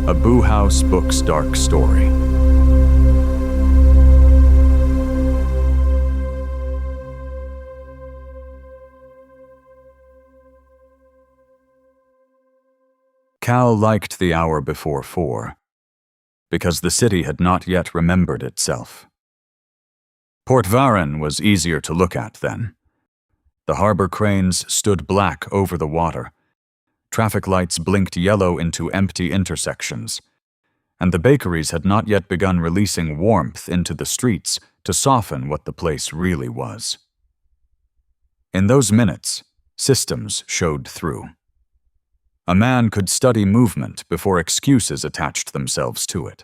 A Boohouse Books dark story. Cal liked the hour before 4, because the city had not yet remembered itself. Port Varrin was easier to look at then. The harbor cranes stood black over the water. Traffic lights blinked yellow into empty intersections, and the bakeries had not yet begun releasing warmth into the streets to soften what the place really was. In those minutes, systems showed through. A man could study movement before excuses attached themselves to it.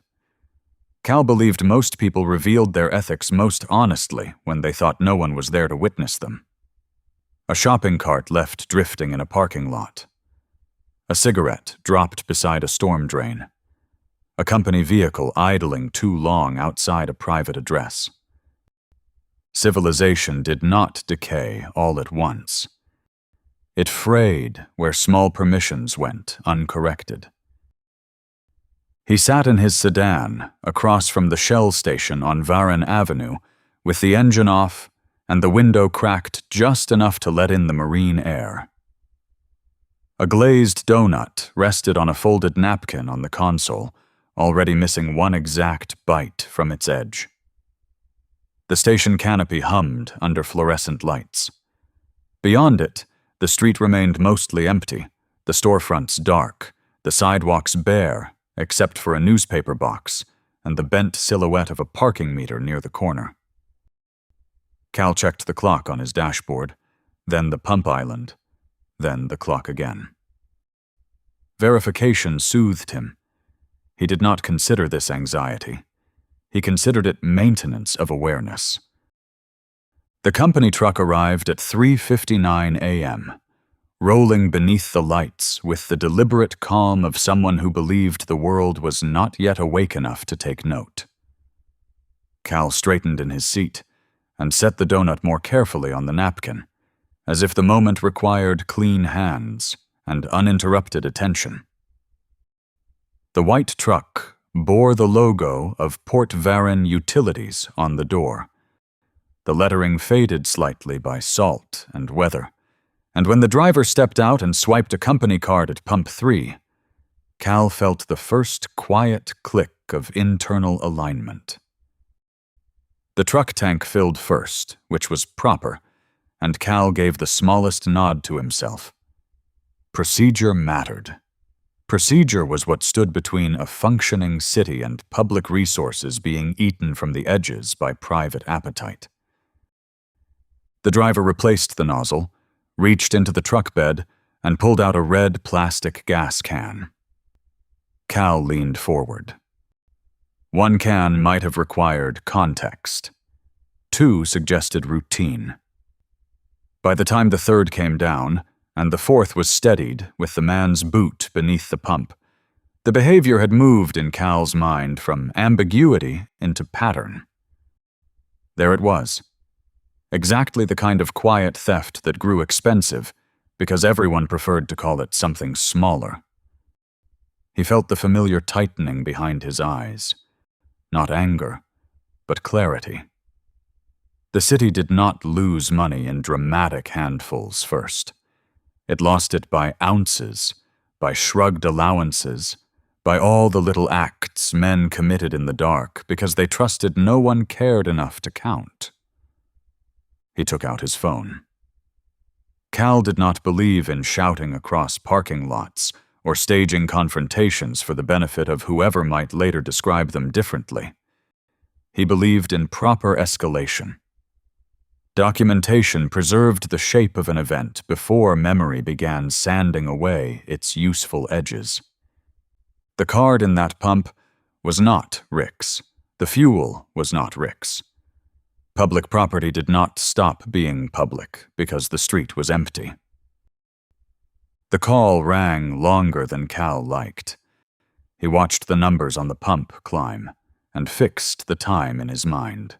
Cal believed most people revealed their ethics most honestly when they thought no one was there to witness them. A shopping cart left drifting in a parking lot. A cigarette dropped beside a storm drain. A company vehicle idling too long outside a private address. Civilization did not decay all at once. It frayed where small permissions went uncorrected. He sat in his sedan across from the Shell station on Varrin Avenue with the engine off and the window cracked just enough to let in the marine air. A glazed donut rested on a folded napkin on the console, already missing one exact bite from its edge. The station canopy hummed under fluorescent lights. Beyond it, the street remained mostly empty, the storefronts dark, the sidewalks bare, except for a newspaper box and the bent silhouette of a parking meter near the corner. Cal checked the clock on his dashboard, then the pump island, then the clock again. Verification soothed him. He did not consider this anxiety. He considered it maintenance of awareness. The company truck arrived at 3:59 a.m., rolling beneath the lights with the deliberate calm of someone who believed the world was not yet awake enough to take note. Cal straightened in his seat and set the donut more carefully on the napkin, as if the moment required clean hands and uninterrupted attention. The white truck bore the logo of Port Varrin Utilities on the door. The lettering faded slightly by salt and weather, and when the driver stepped out and swiped a company card at pump 3, Cal felt the first quiet click of internal alignment. The truck tank filled first, which was proper, and Cal gave the smallest nod to himself. Procedure mattered. Procedure was what stood between a functioning city and public resources being eaten from the edges by private appetite. The driver replaced the nozzle, reached into the truck bed, and pulled out a red plastic gas can. Cal leaned forward. One can might have required context. 2 suggested routine. By the time the third came down, and the fourth was steadied with the man's boot beneath the pump, the behavior had moved in Cal's mind from ambiguity into pattern. There it was. Exactly the kind of quiet theft that grew expensive because everyone preferred to call it something smaller. He felt the familiar tightening behind his eyes. Not anger, but clarity. The city did not lose money in dramatic handfuls first. It lost it by ounces, by shrugged allowances, by all the little acts men committed in the dark because they trusted no one cared enough to count. He took out his phone. Cal did not believe in shouting across parking lots or staging confrontations for the benefit of whoever might later describe them differently. He believed in proper escalation. Documentation preserved the shape of an event before memory began sanding away its useful edges. The card in that pump was not Rick's. The fuel was not Rick's. Public property did not stop being public because the street was empty. The call rang longer than Cal liked. He watched the numbers on the pump climb and fixed the time in his mind.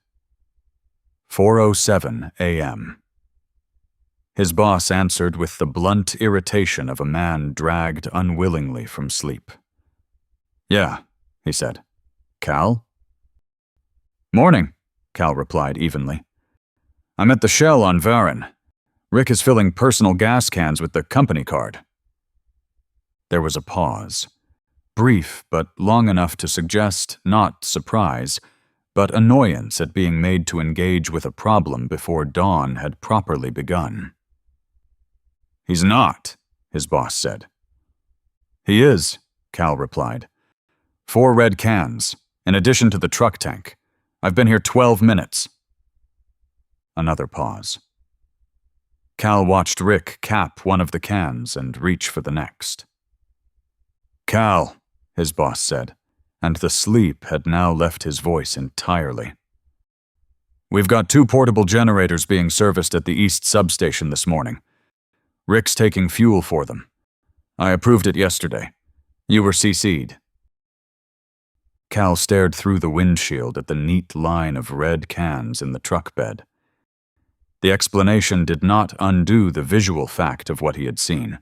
4:07 a.m. His boss answered with the blunt irritation of a man dragged unwillingly from sleep. Yeah, he said. Cal? Morning, Cal replied evenly. I'm at the Shell on Varrin. Rick is filling personal gas cans with the company card. There was a pause. Brief, but long enough to suggest not surprise, but annoyance at being made to engage with a problem before dawn had properly begun. He's not, his boss said. He is, Cal replied. 4 red cans, in addition to the truck tank. I've been here 12 minutes. Another pause. Cal watched Rick cap one of the cans and reach for the next. Cal, his boss said, and the sleep had now left his voice entirely. We've got 2 portable generators being serviced at the east substation this morning. Rick's taking fuel for them. I approved it yesterday. You were CC'd. Cal stared through the windshield at the neat line of red cans in the truck bed. The explanation did not undo the visual fact of what he had seen.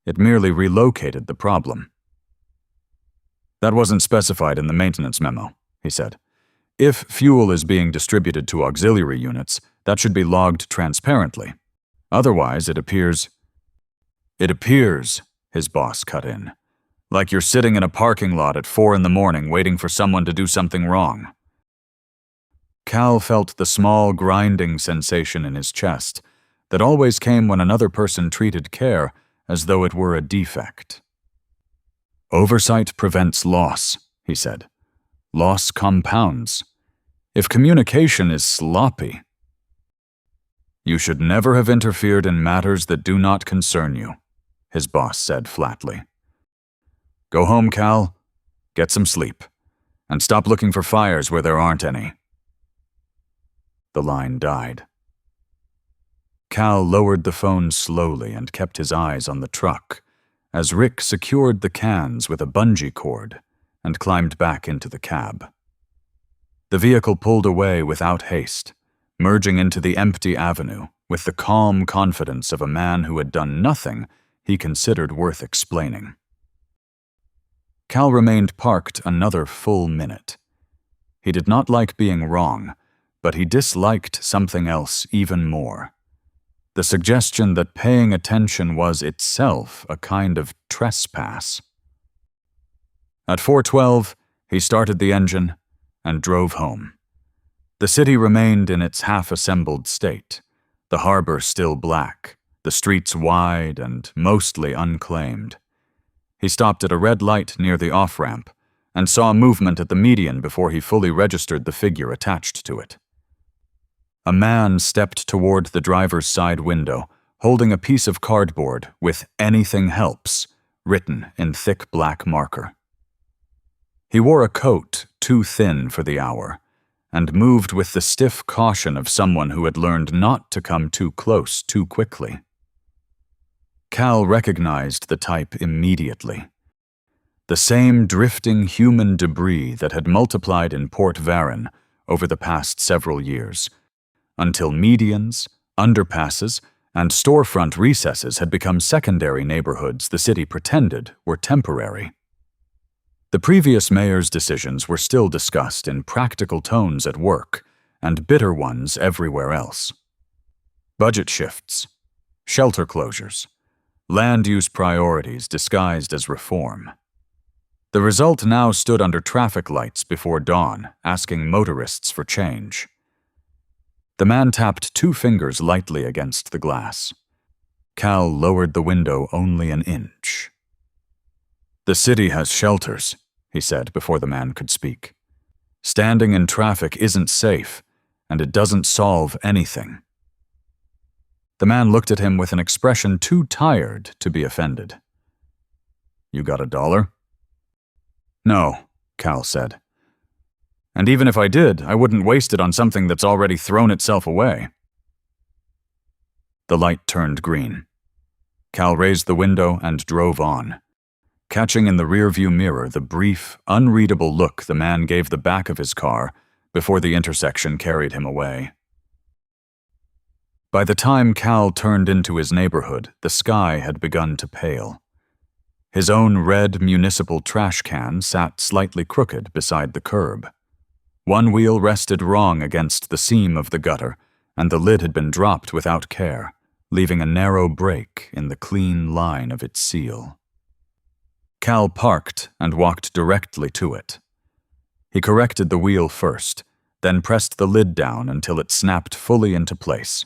It merely relocated the problem. That wasn't specified in the maintenance memo, he said. If fuel is being distributed to auxiliary units, that should be logged transparently. Otherwise, it appears, his boss cut in, like you're sitting in a parking lot at 4 a.m. waiting for someone to do something wrong. Cal felt the small grinding sensation in his chest that always came when another person treated care as though it were a defect. Oversight prevents loss, he said. Loss compounds. If communication is sloppy, you should never have interfered in matters that do not concern you, his boss said flatly. Go home, Cal. Get some sleep. And stop looking for fires where there aren't any. The line died. Cal lowered the phone slowly and kept his eyes on the truck as Rick secured the cans with a bungee cord and climbed back into the cab. The vehicle pulled away without haste, merging into the empty avenue with the calm confidence of a man who had done nothing he considered worth explaining. Cal remained parked another full minute. He did not like being wrong, but he disliked something else even more. The suggestion that paying attention was itself a kind of trespass. At 4:12, he started the engine and drove home. The city remained in its half-assembled state, the harbor still black, the streets wide and mostly unclaimed. He stopped at a red light near the off-ramp and saw movement at the median before he fully registered the figure attached to it. A man stepped toward the driver's side window, holding a piece of cardboard with "Anything Helps" written in thick black marker. He wore a coat too thin for the hour, and moved with the stiff caution of someone who had learned not to come too close too quickly. Cal recognized the type immediately. The same drifting human debris that had multiplied in Port Varrin over the past several years, until medians, underpasses, and storefront recesses had become secondary neighborhoods the city pretended were temporary. The previous mayor's decisions were still discussed in practical tones at work and bitter ones everywhere else. Budget shifts, shelter closures, land use priorities disguised as reform. The result now stood under traffic lights before dawn, asking motorists for change. The man tapped 2 fingers lightly against the glass. Cal lowered the window only an inch. The city has shelters, he said before the man could speak. Standing in traffic isn't safe, and it doesn't solve anything. The man looked at him with an expression too tired to be offended. You got $1? No, Cal said. And even if I did, I wouldn't waste it on something that's already thrown itself away. The light turned green. Cal raised the window and drove on, catching in the rearview mirror the brief, unreadable look the man gave the back of his car before the intersection carried him away. By the time Cal turned into his neighborhood, the sky had begun to pale. His own red municipal trash can sat slightly crooked beside the curb. One wheel rested wrong against the seam of the gutter, and the lid had been dropped without care, leaving a narrow break in the clean line of its seal. Cal parked and walked directly to it. He corrected the wheel first, then pressed the lid down until it snapped fully into place.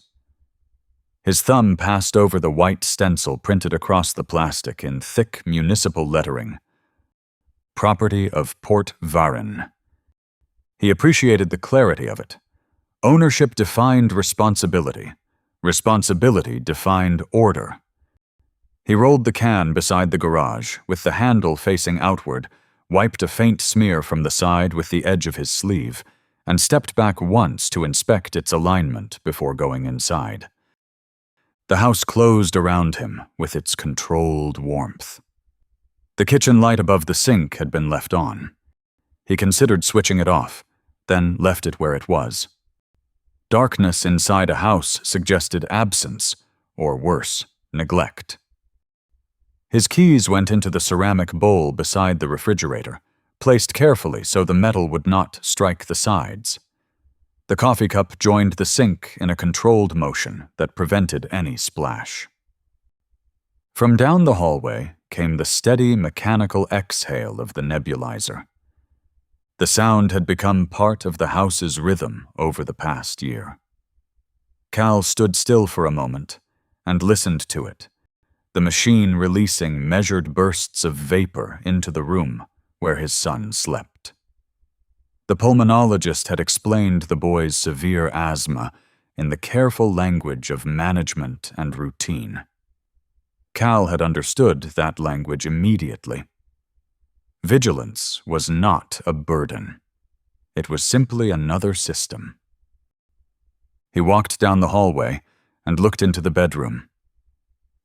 His thumb passed over the white stencil printed across the plastic in thick municipal lettering. Property of Port Varrin. He appreciated the clarity of it. Ownership defined responsibility. Responsibility defined order. He rolled the can beside the garage, with the handle facing outward, wiped a faint smear from the side with the edge of his sleeve, and stepped back once to inspect its alignment before going inside. The house closed around him with its controlled warmth. The kitchen light above the sink had been left on. He considered switching it off, then left it where it was. Darkness inside a house suggested absence, or worse, neglect. His keys went into the ceramic bowl beside the refrigerator, placed carefully so the metal would not strike the sides. The coffee cup joined the sink in a controlled motion that prevented any splash. From down the hallway came the steady mechanical exhale of the nebulizer. The sound had become part of the house's rhythm over the past year. Cal stood still for a moment and listened to it, the machine releasing measured bursts of vapor into the room where his son slept. The pulmonologist had explained the boy's severe asthma in the careful language of management and routine. Cal had understood that language immediately. Vigilance was not a burden. It was simply another system. He walked down the hallway and looked into the bedroom.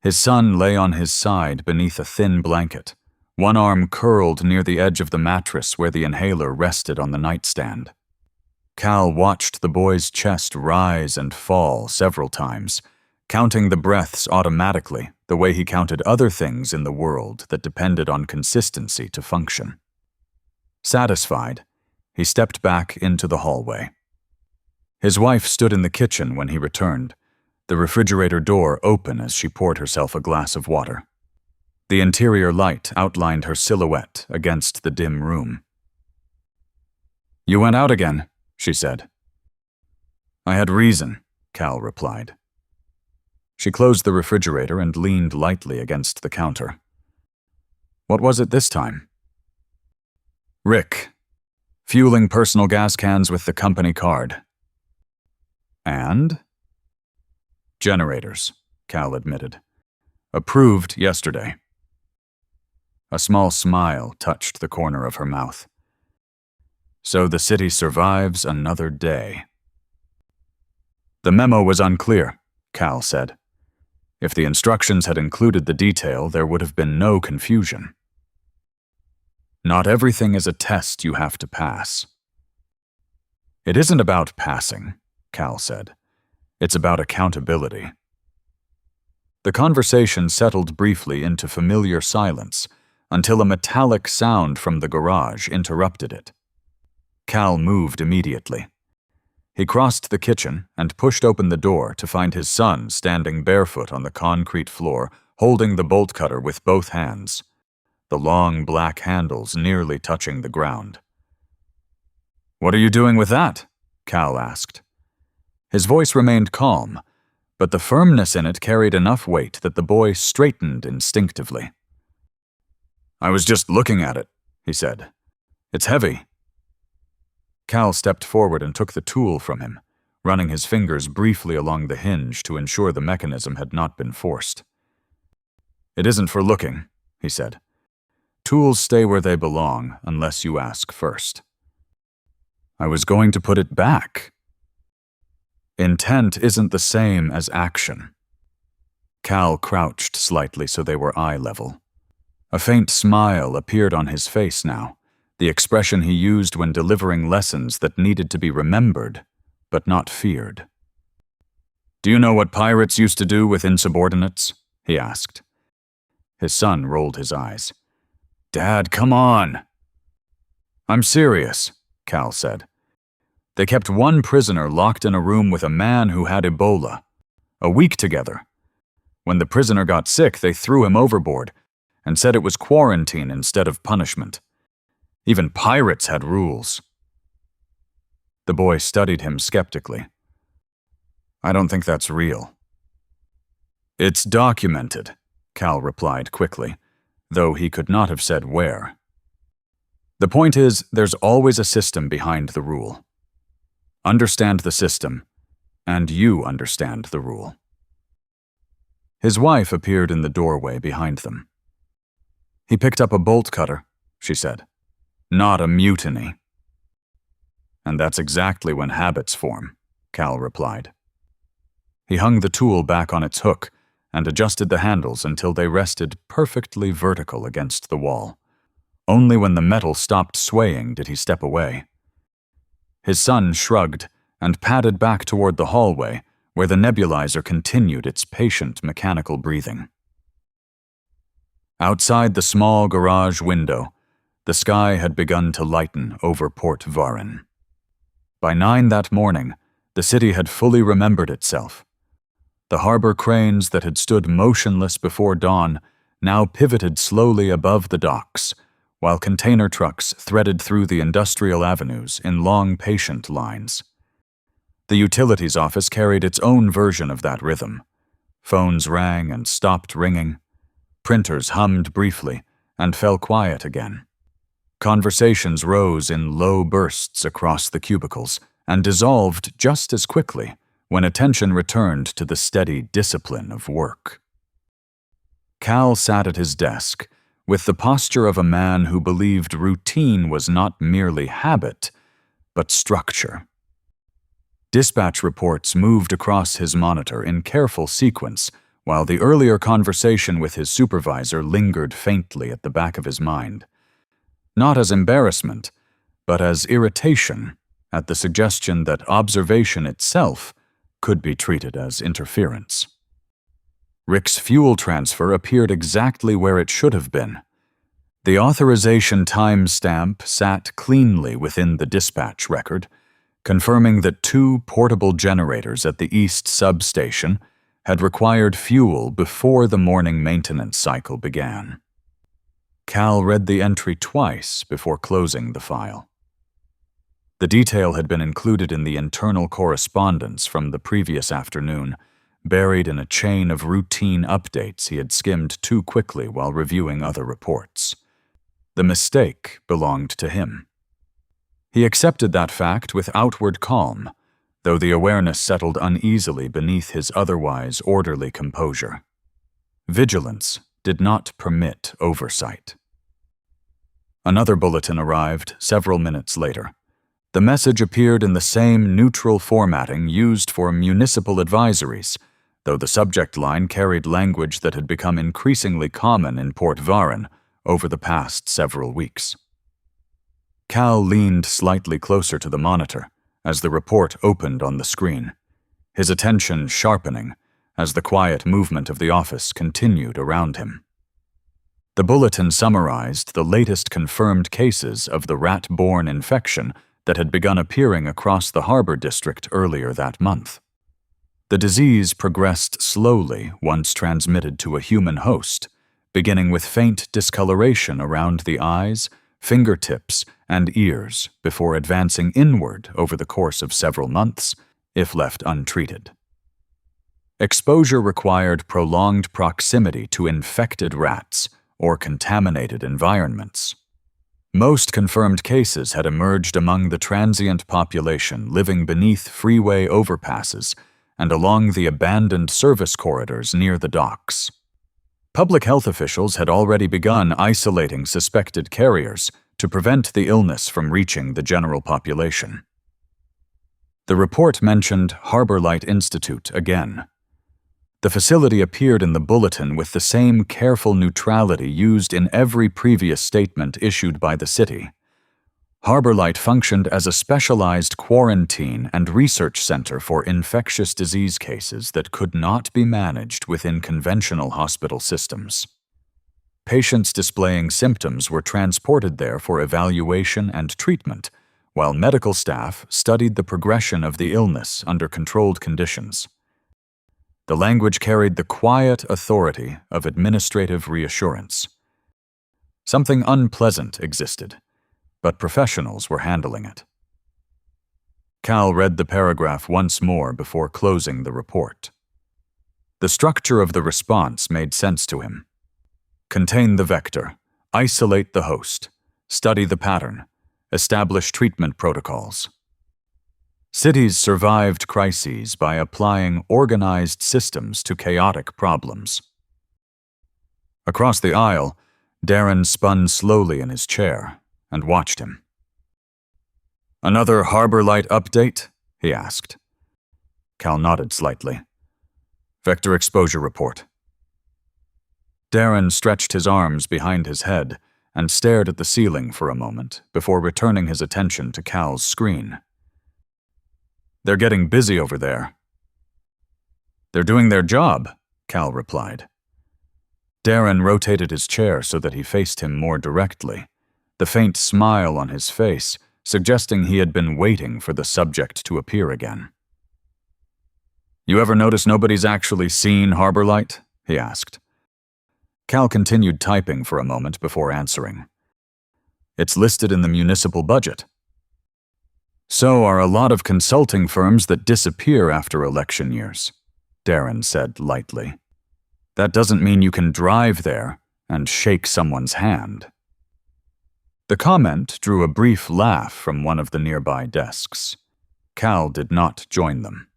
His son lay on his side beneath a thin blanket, one arm curled near the edge of the mattress where the inhaler rested on the nightstand. Cal watched the boy's chest rise and fall several times, counting the breaths automatically the way he counted other things in the world that depended on consistency to function. Satisfied, he stepped back into the hallway. His wife stood in the kitchen when he returned, the refrigerator door open as she poured herself a glass of water. The interior light outlined her silhouette against the dim room. "You went out again," she said. "I had reason," Cal replied. She closed the refrigerator and leaned lightly against the counter. "What was it this time?" "Rick. Fueling personal gas cans with the company card." "And?" "Generators," Cal admitted. "Approved yesterday." A small smile touched the corner of her mouth. "So the city survives another day." "The memo was unclear," Cal said. "If the instructions had included the detail, there would have been no confusion." "Not everything is a test you have to pass." "It isn't about passing," Cal said. "It's about accountability." The conversation settled briefly into familiar silence until a metallic sound from the garage interrupted it. Cal moved immediately. He crossed the kitchen and pushed open the door to find his son standing barefoot on the concrete floor, holding the bolt cutter with both hands, the long black handles nearly touching the ground. "What are you doing with that?" Cal asked. His voice remained calm, but the firmness in it carried enough weight that the boy straightened instinctively. "I was just looking at it," he said. "It's heavy." Cal stepped forward and took the tool from him, running his fingers briefly along the hinge to ensure the mechanism had not been forced. "It isn't for looking," he said. "Tools stay where they belong unless you ask first." "I was going to put it back." "Intent isn't the same as action." Cal crouched slightly so they were eye level. A faint smile appeared on his face now, the expression he used when delivering lessons that needed to be remembered, but not feared. "Do you know what pirates used to do with insubordinates?" he asked. His son rolled his eyes. "Dad, come on." "I'm serious," Cal said. "They kept one prisoner locked in a room with a man who had Ebola. A week together. When the prisoner got sick, they threw him overboard and said it was quarantine instead of punishment. Even pirates had rules." The boy studied him skeptically. "I don't think that's real." "It's documented," Cal replied quickly, though he could not have said where. "The point is, there's always a system behind the rule. Understand the system, and you understand the rule." His wife appeared in the doorway behind them. "He picked up a bolt cutter," she said. "Not a mutiny." "And that's exactly when habits form," Cal replied. He hung the tool back on its hook and adjusted the handles until they rested perfectly vertical against the wall. Only when the metal stopped swaying did he step away. His son shrugged and padded back toward the hallway, where the nebulizer continued its patient mechanical breathing. Outside the small garage window, the sky had begun to lighten over Port Varrin. By 9 that morning, the city had fully remembered itself. The harbor cranes that had stood motionless before dawn now pivoted slowly above the docks, while container trucks threaded through the industrial avenues in long, patient lines. The utilities office carried its own version of that rhythm. Phones rang and stopped ringing. Printers hummed briefly and fell quiet again. Conversations rose in low bursts across the cubicles and dissolved just as quickly when attention returned to the steady discipline of work. Cal sat at his desk with the posture of a man who believed routine was not merely habit, but structure. Dispatch reports moved across his monitor in careful sequence, while the earlier conversation with his supervisor lingered faintly at the back of his mind. Not as embarrassment, but as irritation at the suggestion that observation itself could be treated as interference. Rick's fuel transfer appeared exactly where it should have been. The authorization timestamp sat cleanly within the dispatch record, confirming that 2 portable generators at the east substation had required fuel before the morning maintenance cycle began. Cal read the entry twice before closing the file. The detail had been included in the internal correspondence from the previous afternoon, buried in a chain of routine updates he had skimmed too quickly while reviewing other reports. The mistake belonged to him. He accepted that fact with outward calm, though the awareness settled uneasily beneath his otherwise orderly composure. Vigilance did not permit oversight. Another bulletin arrived several minutes later. The message appeared in the same neutral formatting used for municipal advisories, though the subject line carried language that had become increasingly common in Port Varrin over the past several weeks. Cal leaned slightly closer to the monitor as the report opened on the screen, his attention sharpening as the quiet movement of the office continued around him. The bulletin summarized the latest confirmed cases of the rat-borne infection that had begun appearing across the harbor district earlier that month. The disease progressed slowly once transmitted to a human host, beginning with faint discoloration around the eyes, fingertips, and ears before advancing inward over the course of several months, if left untreated. Exposure required prolonged proximity to infected rats or contaminated environments. Most confirmed cases had emerged among the transient population living beneath freeway overpasses and along the abandoned service corridors near the docks. Public health officials had already begun isolating suspected carriers to prevent the illness from reaching the general population. The report mentioned Harbor Light Institute again. The facility appeared in the bulletin with the same careful neutrality used in every previous statement issued by the city. Harbor Light functioned as a specialized quarantine and research center for infectious disease cases that could not be managed within conventional hospital systems. Patients displaying symptoms were transported there for evaluation and treatment, while medical staff studied the progression of the illness under controlled conditions. The language carried the quiet authority of administrative reassurance. Something unpleasant existed, but professionals were handling it. Cal read the paragraph once more before closing the report. The structure of the response made sense to him. Contain the vector, isolate the host, study the pattern, establish treatment protocols. Cities survived crises by applying organized systems to chaotic problems. Across the aisle, Darren spun slowly in his chair and watched him. "Another Harbor Light update?" he asked. Cal nodded slightly. "Vector exposure report." Darren stretched his arms behind his head and stared at the ceiling for a moment before returning his attention to Cal's screen. "They're getting busy over there." "They're doing their job," Cal replied. Darren rotated his chair so that he faced him more directly, the faint smile on his face suggesting he had been waiting for the subject to appear again. "You ever notice nobody's actually seen Harbor Light?" he asked. Cal continued typing for a moment before answering. "It's listed in the municipal budget." "So are a lot of consulting firms that disappear after election years," Darren said lightly. "That doesn't mean you can drive there and shake someone's hand." The comment drew a brief laugh from one of the nearby desks. Cal did not join them.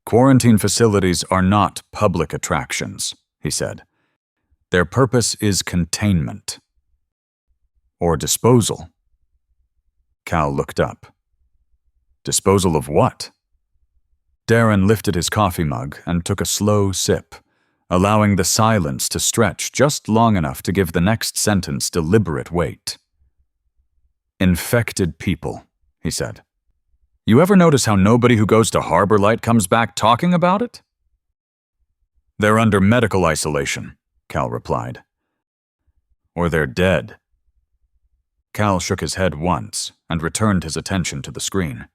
"Quarantine facilities are not public attractions," he said. "Their purpose is containment." "Or disposal." Cal looked up. "Disposal of what?" Darren lifted his coffee mug and took a slow sip, allowing the silence to stretch just long enough to give the next sentence deliberate weight. "Infected people," he said. "You ever notice how nobody who goes to Harbor Light comes back talking about it?" "They're under medical isolation," Cal replied. "Or they're dead." Cal shook his head once and returned his attention to the screen.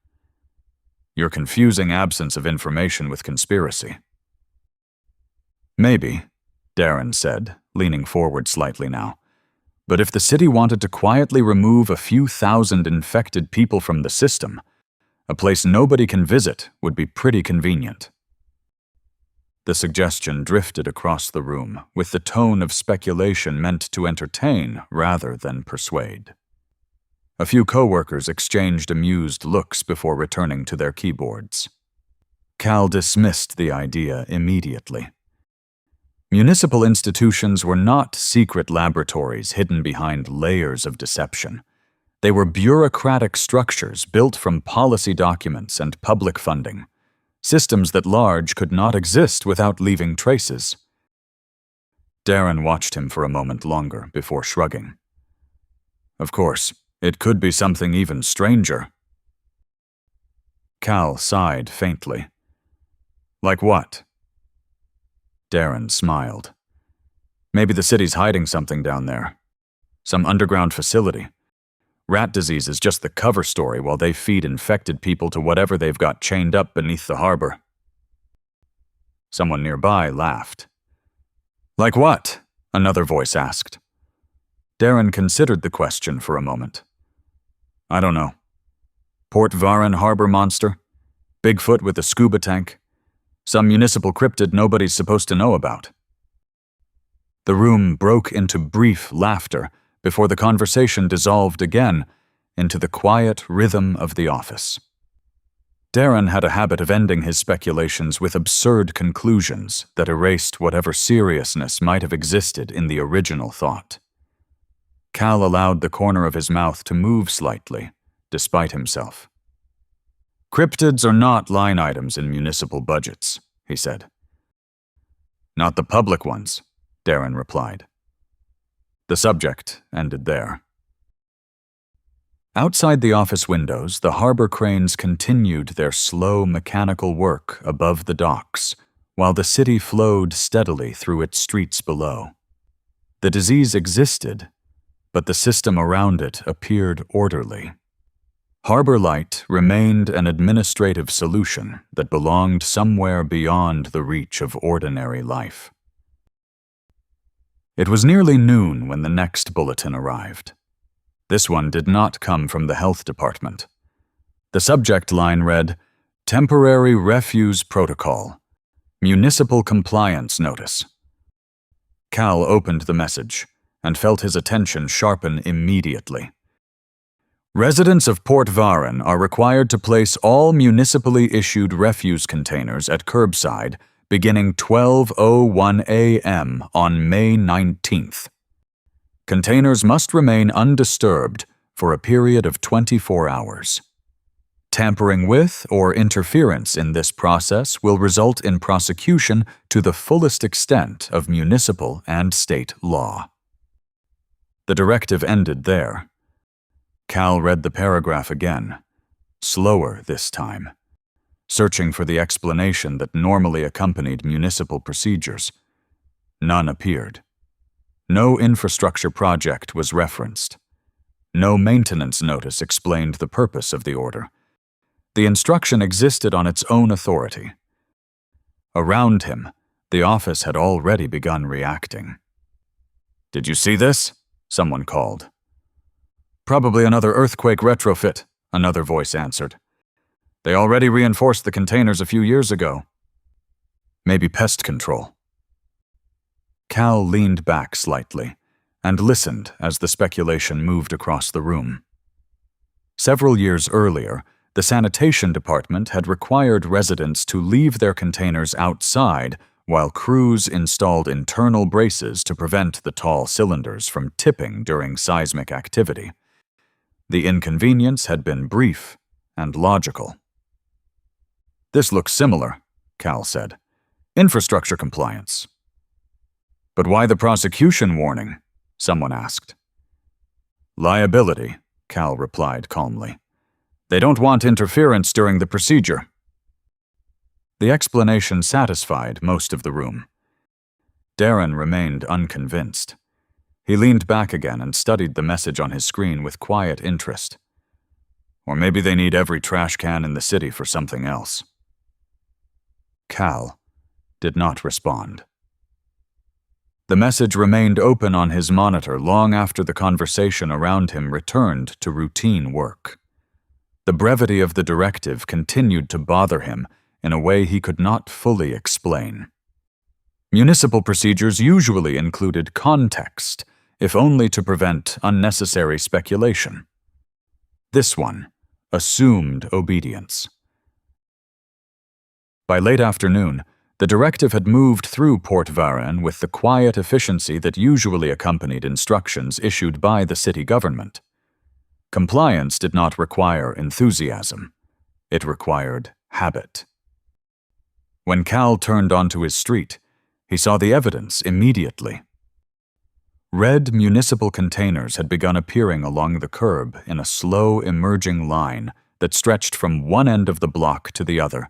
"You're confusing absence of information with conspiracy." "Maybe," Darren said, leaning forward slightly now. "But if the city wanted to quietly remove a few thousand infected people from the system, a place nobody can visit would be pretty convenient." The suggestion drifted across the room with the tone of speculation meant to entertain rather than persuade. A few coworkers exchanged amused looks before returning to their keyboards. Cal dismissed the idea immediately. Municipal institutions were not secret laboratories hidden behind layers of deception. They were bureaucratic structures built from policy documents and public funding, systems that large could not exist without leaving traces. Darren watched him for a moment longer before shrugging. "Of course, it could be something even stranger." Cal sighed faintly. "Like what?" Darren smiled. "Maybe the city's hiding something down there. Some underground facility. Rat disease is just the cover story while they feed infected people to whatever they've got chained up beneath the harbor." Someone nearby laughed. "Like what?" another voice asked. Darren considered the question for a moment. "I don't know. Port Varrin harbor monster? Bigfoot with a scuba tank? Some municipal cryptid nobody's supposed to know about?" The room broke into brief laughter before the conversation dissolved again into the quiet rhythm of the office. Darren had a habit of ending his speculations with absurd conclusions that erased whatever seriousness might have existed in the original thought. Cal allowed the corner of his mouth to move slightly, despite himself. "Cryptids are not line items in municipal budgets," he said. "Not the public ones," Darren replied. The subject ended there. Outside the office windows, the harbor cranes continued their slow mechanical work above the docks, while the city flowed steadily through its streets below. The disease existed, but the system around it appeared orderly. Harbor Light remained an administrative solution that belonged somewhere beyond the reach of ordinary life. It was nearly noon when the next bulletin arrived. This one did not come from the health department. The subject line read, "Temporary Refuse Protocol. Municipal Compliance Notice." Cal opened the message and felt his attention sharpen immediately. Residents of Port Varrin are required to place all municipally issued refuse containers at curbside beginning 12:01 a.m. on May 19th. Containers must remain undisturbed for a period of 24 hours. Tampering with or interference in this process will result in prosecution to the fullest extent of municipal and state law. The directive ended there. Cal read the paragraph again, slower this time, searching for the explanation that normally accompanied municipal procedures. None appeared. No infrastructure project was referenced. No maintenance notice explained the purpose of the order. The instruction existed on its own authority. Around him, the office had already begun reacting. "Did you see this?" someone called. "Probably another earthquake retrofit," another voice answered. "They already reinforced the containers a few years ago. Maybe pest control." Cal leaned back slightly and listened as the speculation moved across the room. Several years earlier, the sanitation department had required residents to leave their containers outside while crews installed internal braces to prevent the tall cylinders from tipping during seismic activity. The inconvenience had been brief and logical. "This looks similar," Cal said. "Infrastructure compliance." "But why the prosecution warning?" someone asked. "Liability," Cal replied calmly. "They don't want interference during the procedure." The explanation satisfied most of the room. Darren remained unconvinced. He leaned back again and studied the message on his screen with quiet interest. Or maybe they need every trash can in the city for something else. Cal did not respond. The message remained open on his monitor long after the conversation around him returned to routine work. The brevity of the directive continued to bother him in a way he could not fully explain. Municipal procedures usually included context, if only to prevent unnecessary speculation. This one assumed obedience. By late afternoon, the directive had moved through Port Varrin with the quiet efficiency that usually accompanied instructions issued by the city government. Compliance did not require enthusiasm. It required habit. When Cal turned onto his street, he saw the evidence immediately. Red municipal containers had begun appearing along the curb in a slow emerging line that stretched from one end of the block to the other.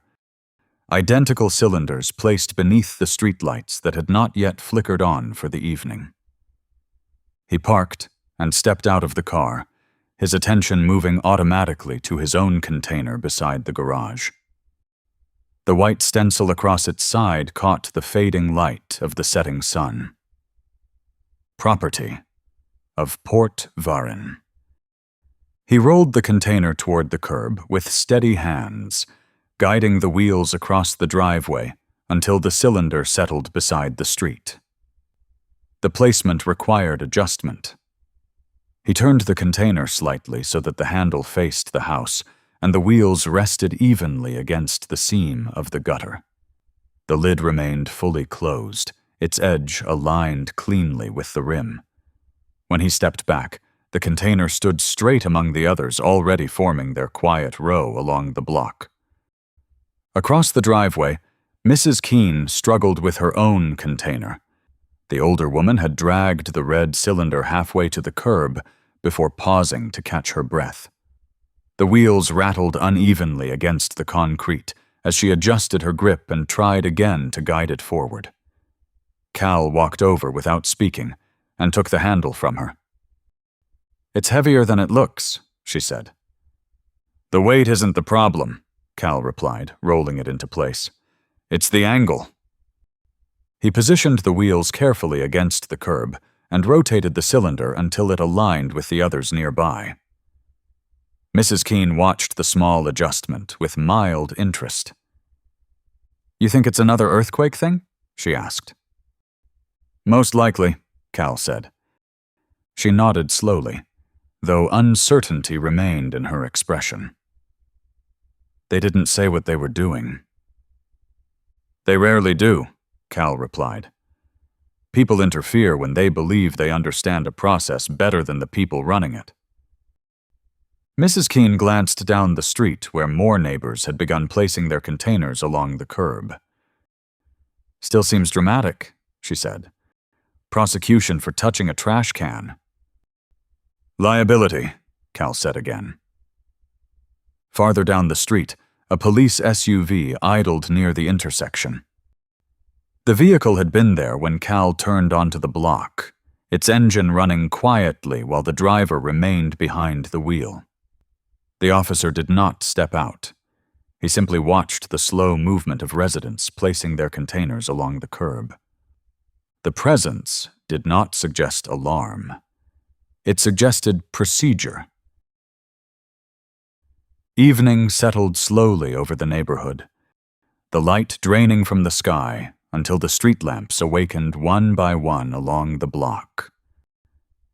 Identical cylinders placed beneath the streetlights that had not yet flickered on for the evening. He parked and stepped out of the car, his attention moving automatically to his own container beside the garage. The white stencil across its side caught the fading light of the setting sun. Property of Port Varrin. He rolled the container toward the curb with steady hands, guiding the wheels across the driveway until the cylinder settled beside the street. The placement required adjustment. He turned the container slightly so that the handle faced the house, and the wheels rested evenly against the seam of the gutter. The lid remained fully closed, its edge aligned cleanly with the rim. When he stepped back, the container stood straight among the others already forming their quiet row along the block. Across the driveway, Mrs. Keene struggled with her own container. The older woman had dragged the red cylinder halfway to the curb before pausing to catch her breath. The wheels rattled unevenly against the concrete as she adjusted her grip and tried again to guide it forward. Cal walked over without speaking and took the handle from her. "It's heavier than it looks," she said. "The weight isn't the problem," Cal replied, rolling it into place. "It's the angle." He positioned the wheels carefully against the curb and rotated the cylinder until it aligned with the others nearby. Mrs. Keene watched the small adjustment with mild interest. "You think it's another earthquake thing?" she asked. "Most likely," Cal said. She nodded slowly, though uncertainty remained in her expression. "They didn't say what they were doing." "They rarely do," Cal replied. "People interfere when they believe they understand a process better than the people running it." Mrs. Keene glanced down the street where more neighbors had begun placing their containers along the curb. "Still seems dramatic," she said. "Prosecution for touching a trash can." "Liability," Cal said again. Farther down the street, a police SUV idled near the intersection. The vehicle had been there when Cal turned onto the block, its engine running quietly while the driver remained behind the wheel. The officer did not step out. He simply watched the slow movement of residents placing their containers along the curb. The presence did not suggest alarm. It suggested procedure. Evening settled slowly over the neighborhood, the light draining from the sky until the street lamps awakened one by one along the block.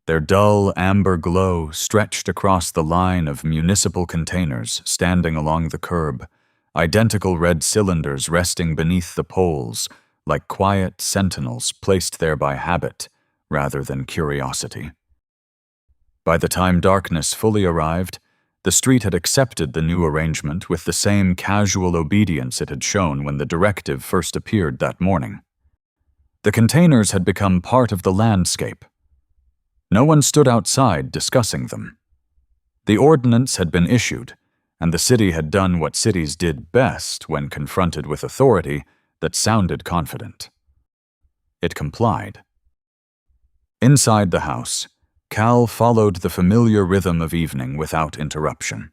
Their dull amber glow stretched across the line of municipal containers standing along the curb, identical red cylinders resting beneath the poles like quiet sentinels placed there by habit rather than curiosity. By the time darkness fully arrived, the street had accepted the new arrangement with the same casual obedience it had shown when the directive first appeared that morning. The containers had become part of the landscape. No one stood outside discussing them. The ordinance had been issued, and the city had done what cities did best when confronted with authority that sounded confident. It complied. Inside the house, Cal followed the familiar rhythm of evening without interruption.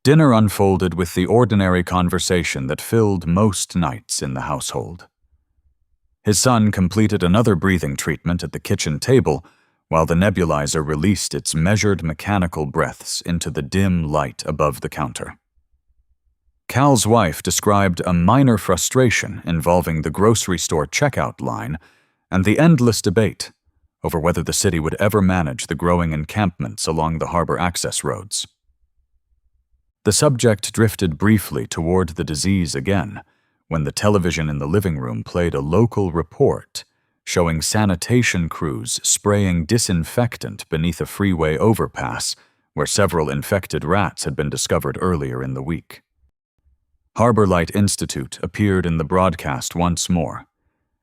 Dinner unfolded with the ordinary conversation that filled most nights in the household. His son completed another breathing treatment at the kitchen table while the nebulizer released its measured mechanical breaths into the dim light above the counter. Cal's wife described a minor frustration involving the grocery store checkout line and the endless debate over whether the city would ever manage the growing encampments along the harbor access roads. The subject drifted briefly toward the disease again when the television in the living room played a local report showing sanitation crews spraying disinfectant beneath a freeway overpass where several infected rats had been discovered earlier in the week. Harbor Light Institute appeared in the broadcast once more,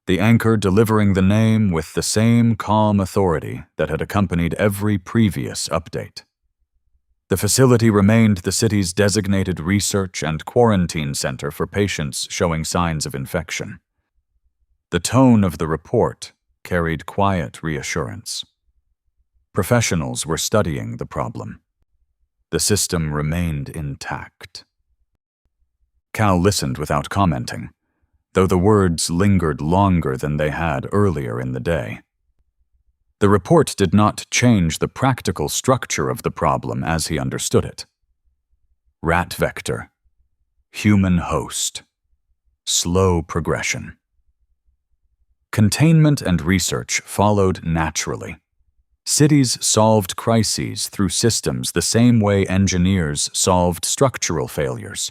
the anchor delivering the name with the same calm authority that had accompanied every previous update. The facility remained the city's designated research and quarantine center for patients showing signs of infection. The tone of the report carried quiet reassurance. Professionals were studying the problem. The system remained intact. Cal listened without commenting, though the words lingered longer than they had earlier in the day. The report did not change the practical structure of the problem as he understood it. Rat vector, human host, slow progression. Containment and research followed naturally. Cities solved crises through systems the same way engineers solved structural failures.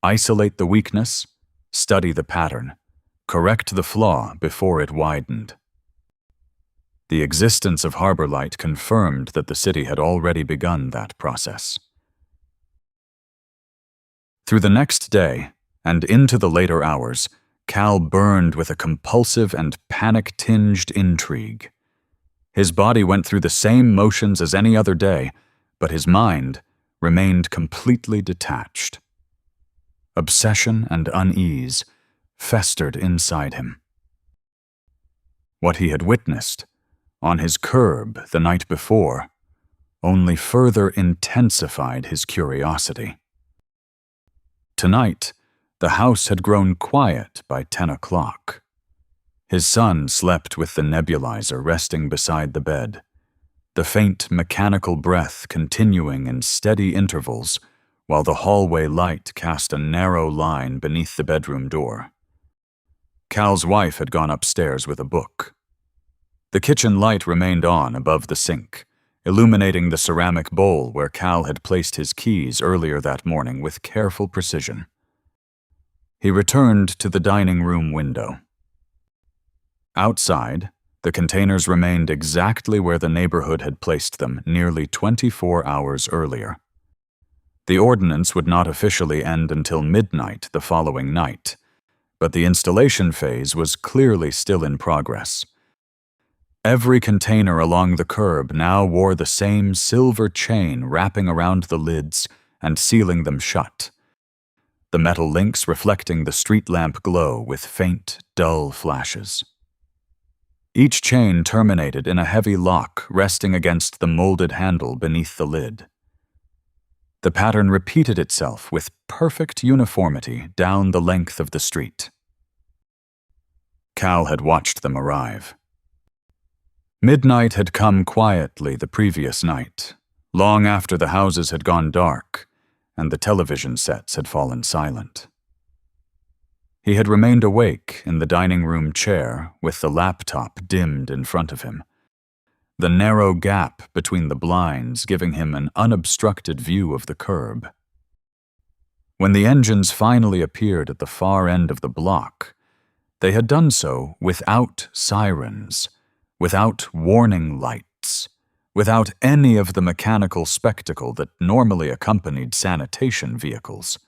Isolate the weakness, study the pattern, correct the flaw before it widened. The existence of Harbor Light confirmed that the city had already begun that process. Through the next day, and into the later hours, Cal burned with a compulsive and panic-tinged intrigue. His body went through the same motions as any other day, but his mind remained completely detached. Obsession and unease festered inside him. What he had witnessed on his curb the night before, only further intensified his curiosity. Tonight, the house had grown quiet by 10 o'clock. His son slept with the nebulizer resting beside the bed, the faint mechanical breath continuing in steady intervals while the hallway light cast a narrow line beneath the bedroom door. Cal's wife had gone upstairs with a book. The kitchen light remained on above the sink, illuminating the ceramic bowl where Cal had placed his keys earlier that morning with careful precision. He returned to the dining room window. Outside, the containers remained exactly where the neighborhood had placed them nearly 24 hours earlier. The ordinance would not officially end until midnight the following night, but the installation phase was clearly still in progress. Every container along the curb now wore the same silver chain wrapping around the lids and sealing them shut, the metal links reflecting the street lamp glow with faint, dull flashes. Each chain terminated in a heavy lock resting against the molded handle beneath the lid. The pattern repeated itself with perfect uniformity down the length of the street. Cal had watched them arrive. Midnight had come quietly the previous night, long after the houses had gone dark and the television sets had fallen silent. He had remained awake in the dining room chair with the laptop dimmed in front of him, the narrow gap between the blinds giving him an unobstructed view of the curb. When the engines finally appeared at the far end of the block, they had done so without sirens, without warning lights, without any of the mechanical spectacle that normally accompanied sanitation vehicles.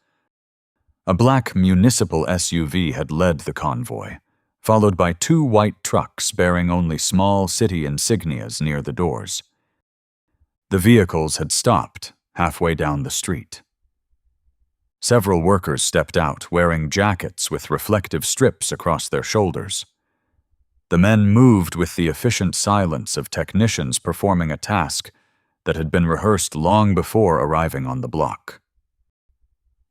A black municipal SUV had led the convoy, followed by 2 white trucks bearing only small city insignias near the doors. The vehicles had stopped halfway down the street. Several workers stepped out wearing jackets with reflective strips across their shoulders. The men moved with the efficient silence of technicians performing a task that had been rehearsed long before arriving on the block.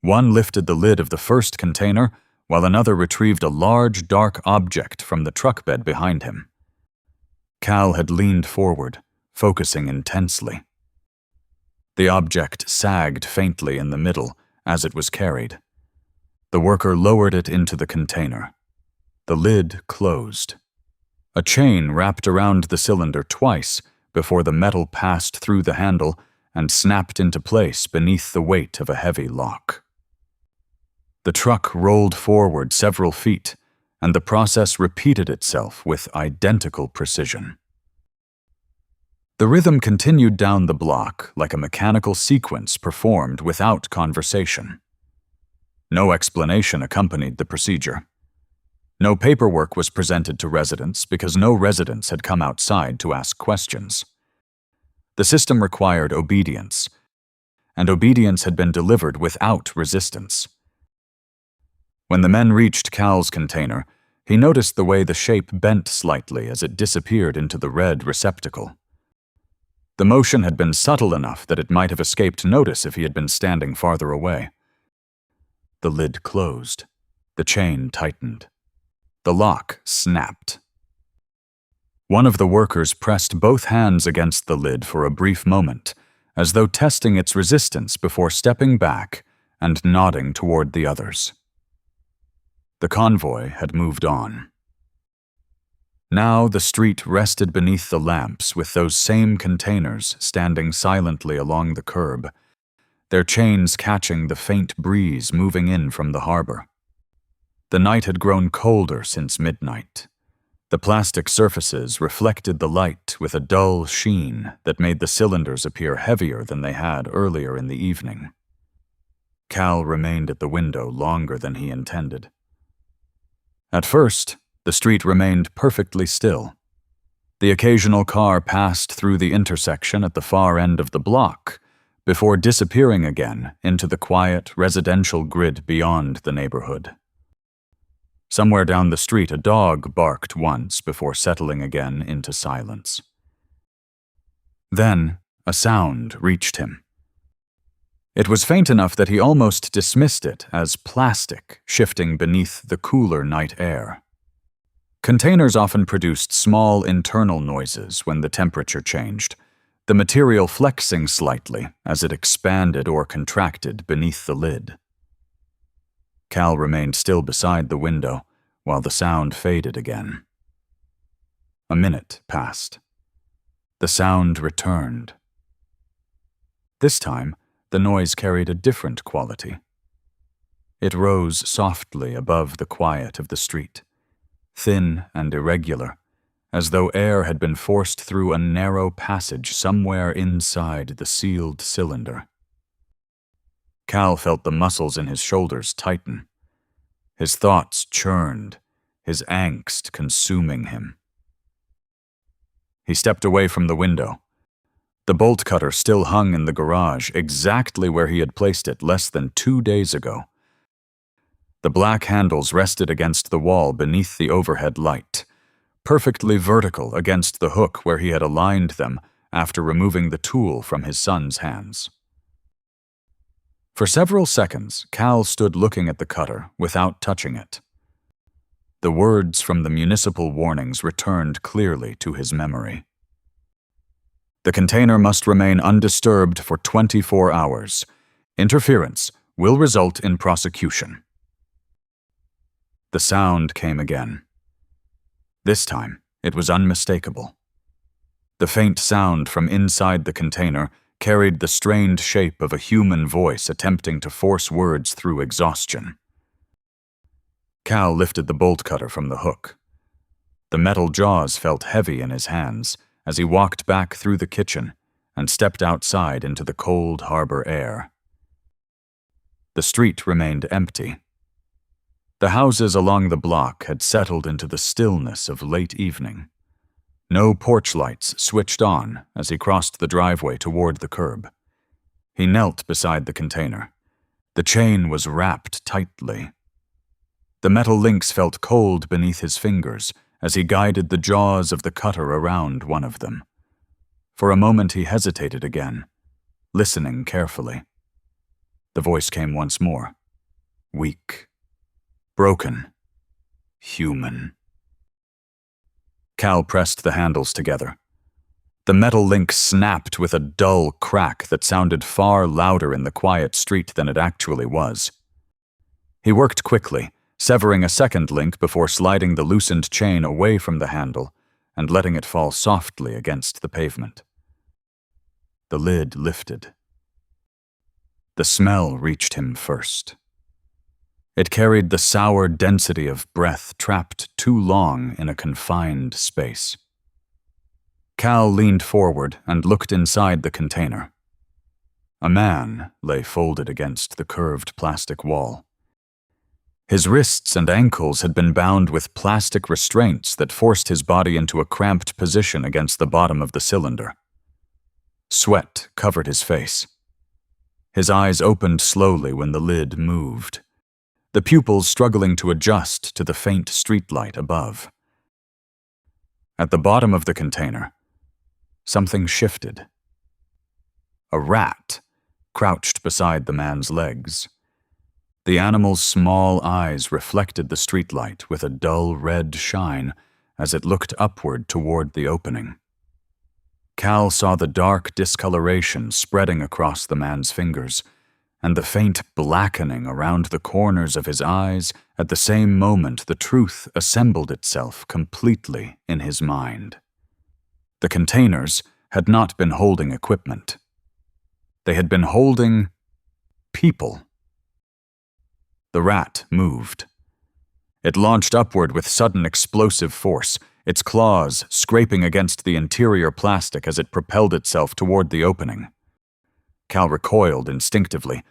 One lifted the lid of the first container, while another retrieved a large, dark object from the truck bed behind him. Cal had leaned forward, focusing intensely. The object sagged faintly in the middle as it was carried. The worker lowered it into the container. The lid closed. A chain wrapped around the cylinder twice before the metal passed through the handle and snapped into place beneath the weight of a heavy lock. The truck rolled forward several feet, and the process repeated itself with identical precision. The rhythm continued down the block like a mechanical sequence performed without conversation. No explanation accompanied the procedure. No paperwork was presented to residents because no residents had come outside to ask questions. The system required obedience, and obedience had been delivered without resistance. When the men reached Cal's container, he noticed the way the shape bent slightly as it disappeared into the red receptacle. The motion had been subtle enough that it might have escaped notice if he had been standing farther away. The lid closed. The chain tightened. The lock snapped. One of the workers pressed both hands against the lid for a brief moment, as though testing its resistance before stepping back and nodding toward the others. The convoy had moved on. Now the street rested beneath the lamps with those same containers standing silently along the curb, their chains catching the faint breeze moving in from the harbor. The night had grown colder since midnight. The plastic surfaces reflected the light with a dull sheen that made the cylinders appear heavier than they had earlier in the evening. Cal remained at the window longer than he intended. At first, the street remained perfectly still. The occasional car passed through the intersection at the far end of the block, before disappearing again into the quiet residential grid beyond the neighborhood. Somewhere down the street, a dog barked once before settling again into silence. Then, a sound reached him. It was faint enough that he almost dismissed it as plastic shifting beneath the cooler night air. Containers often produced small internal noises when the temperature changed, the material flexing slightly as it expanded or contracted beneath the lid. Cal remained still beside the window while the sound faded again. A minute passed. The sound returned. This time, the noise carried a different quality. It rose softly above the quiet of the street, thin and irregular, as though air had been forced through a narrow passage somewhere inside the sealed cylinder. Cal felt the muscles in his shoulders tighten. His thoughts churned, his angst consuming him. He stepped away from the window. The bolt cutter still hung in the garage, exactly where he had placed it less than 2 days ago. The black handles rested against the wall beneath the overhead light, perfectly vertical against the hook where he had aligned them after removing the tool from his son's hands. For several seconds, Cal stood looking at the cutter without touching it. The words from the municipal warnings returned clearly to his memory. The container must remain undisturbed for 24 hours. Interference will result in prosecution. The sound came again. This time, it was unmistakable. The faint sound from inside the container carried the strained shape of a human voice attempting to force words through exhaustion. Cal lifted the bolt cutter from the hook. The metal jaws felt heavy in his hands as he walked back through the kitchen and stepped outside into the cold harbor air. The street remained empty. The houses along the block had settled into the stillness of late evening. No porch lights switched on as he crossed the driveway toward the curb. He knelt beside the container. The chain was wrapped tightly. The metal links felt cold beneath his fingers as he guided the jaws of the cutter around one of them. For a moment he hesitated again, listening carefully. The voice came once more. Weak. Broken. Human. Cal pressed the handles together. The metal link snapped with a dull crack that sounded far louder in the quiet street than it actually was. He worked quickly, severing a second link before sliding the loosened chain away from the handle and letting it fall softly against the pavement. The lid lifted. The smell reached him first. It carried the sour density of breath trapped too long in a confined space. Cal leaned forward and looked inside the container. A man lay folded against the curved plastic wall. His wrists and ankles had been bound with plastic restraints that forced his body into a cramped position against the bottom of the cylinder. Sweat covered his face. His eyes opened slowly when the lid moved, the pupils struggling to adjust to the faint streetlight above. At the bottom of the container, something shifted. A rat crouched beside the man's legs. The animal's small eyes reflected the streetlight with a dull red shine as it looked upward toward the opening. Cal saw the dark discoloration spreading across the man's fingers, and the faint blackening around the corners of his eyes. At the same moment, the truth assembled itself completely in his mind. The containers had not been holding equipment. They had been holding people. The rat moved. It launched upward with sudden explosive force, its claws scraping against the interior plastic as it propelled itself toward the opening. Cal recoiled instinctively,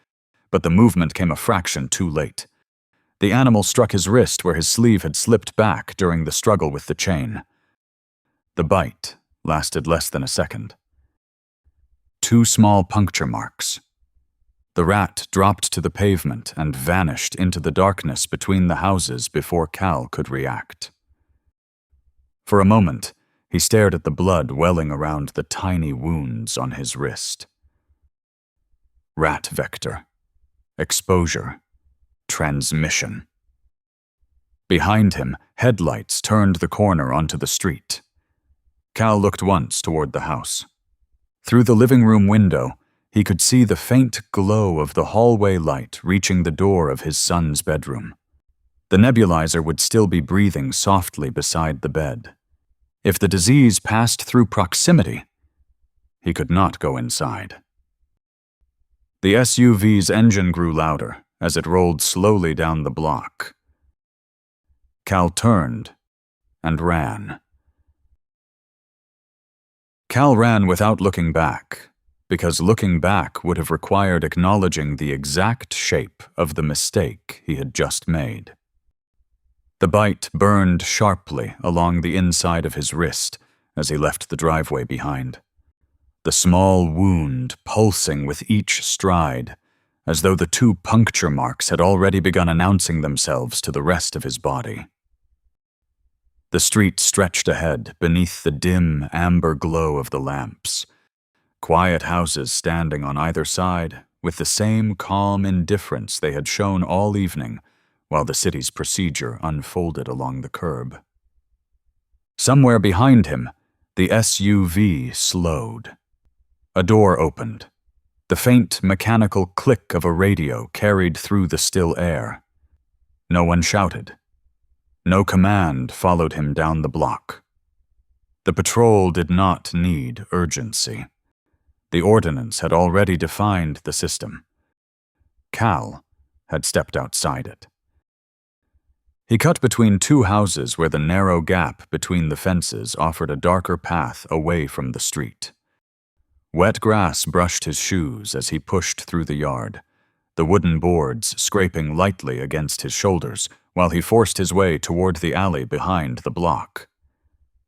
but the movement came a fraction too late. The animal struck his wrist where his sleeve had slipped back during the struggle with the chain. The bite lasted less than a second. 2 small puncture marks. The rat dropped to the pavement and vanished into the darkness between the houses before Cal could react. For a moment, He stared at the blood welling around the tiny wounds on his wrist. Rat vector. Exposure. Transmission. Behind him, headlights turned the corner onto the street. Cal looked once toward the house. Through the living room window, he could see the faint glow of the hallway light reaching the door of his son's bedroom. The nebulizer would still be breathing softly beside the bed. If the disease passed through proximity, he could not go inside. The SUV's engine grew louder as it rolled slowly down the block. Cal turned and ran. Cal ran without looking back, because looking back would have required acknowledging the exact shape of the mistake he had just made. The bite burned sharply along the inside of his wrist as he left the driveway behind. The small wound pulsing with each stride, as though the 2 puncture marks had already begun announcing themselves to the rest of his body. The street stretched ahead beneath the dim amber glow of the lamps. Quiet houses standing on either side, with the same calm indifference they had shown all evening, while the city's procedure unfolded along the curb. Somewhere behind him, the SUV slowed. A door opened. The faint mechanical click of a radio carried through the still air. No one shouted. No command followed him down the block. The patrol did not need urgency. The Ordinance had already defined the system. Cal had stepped outside it. He cut between 2 houses where the narrow gap between the fences offered a darker path away from the street. Wet grass brushed his shoes as he pushed through the yard, the wooden boards scraping lightly against his shoulders while he forced his way toward the alley behind the block.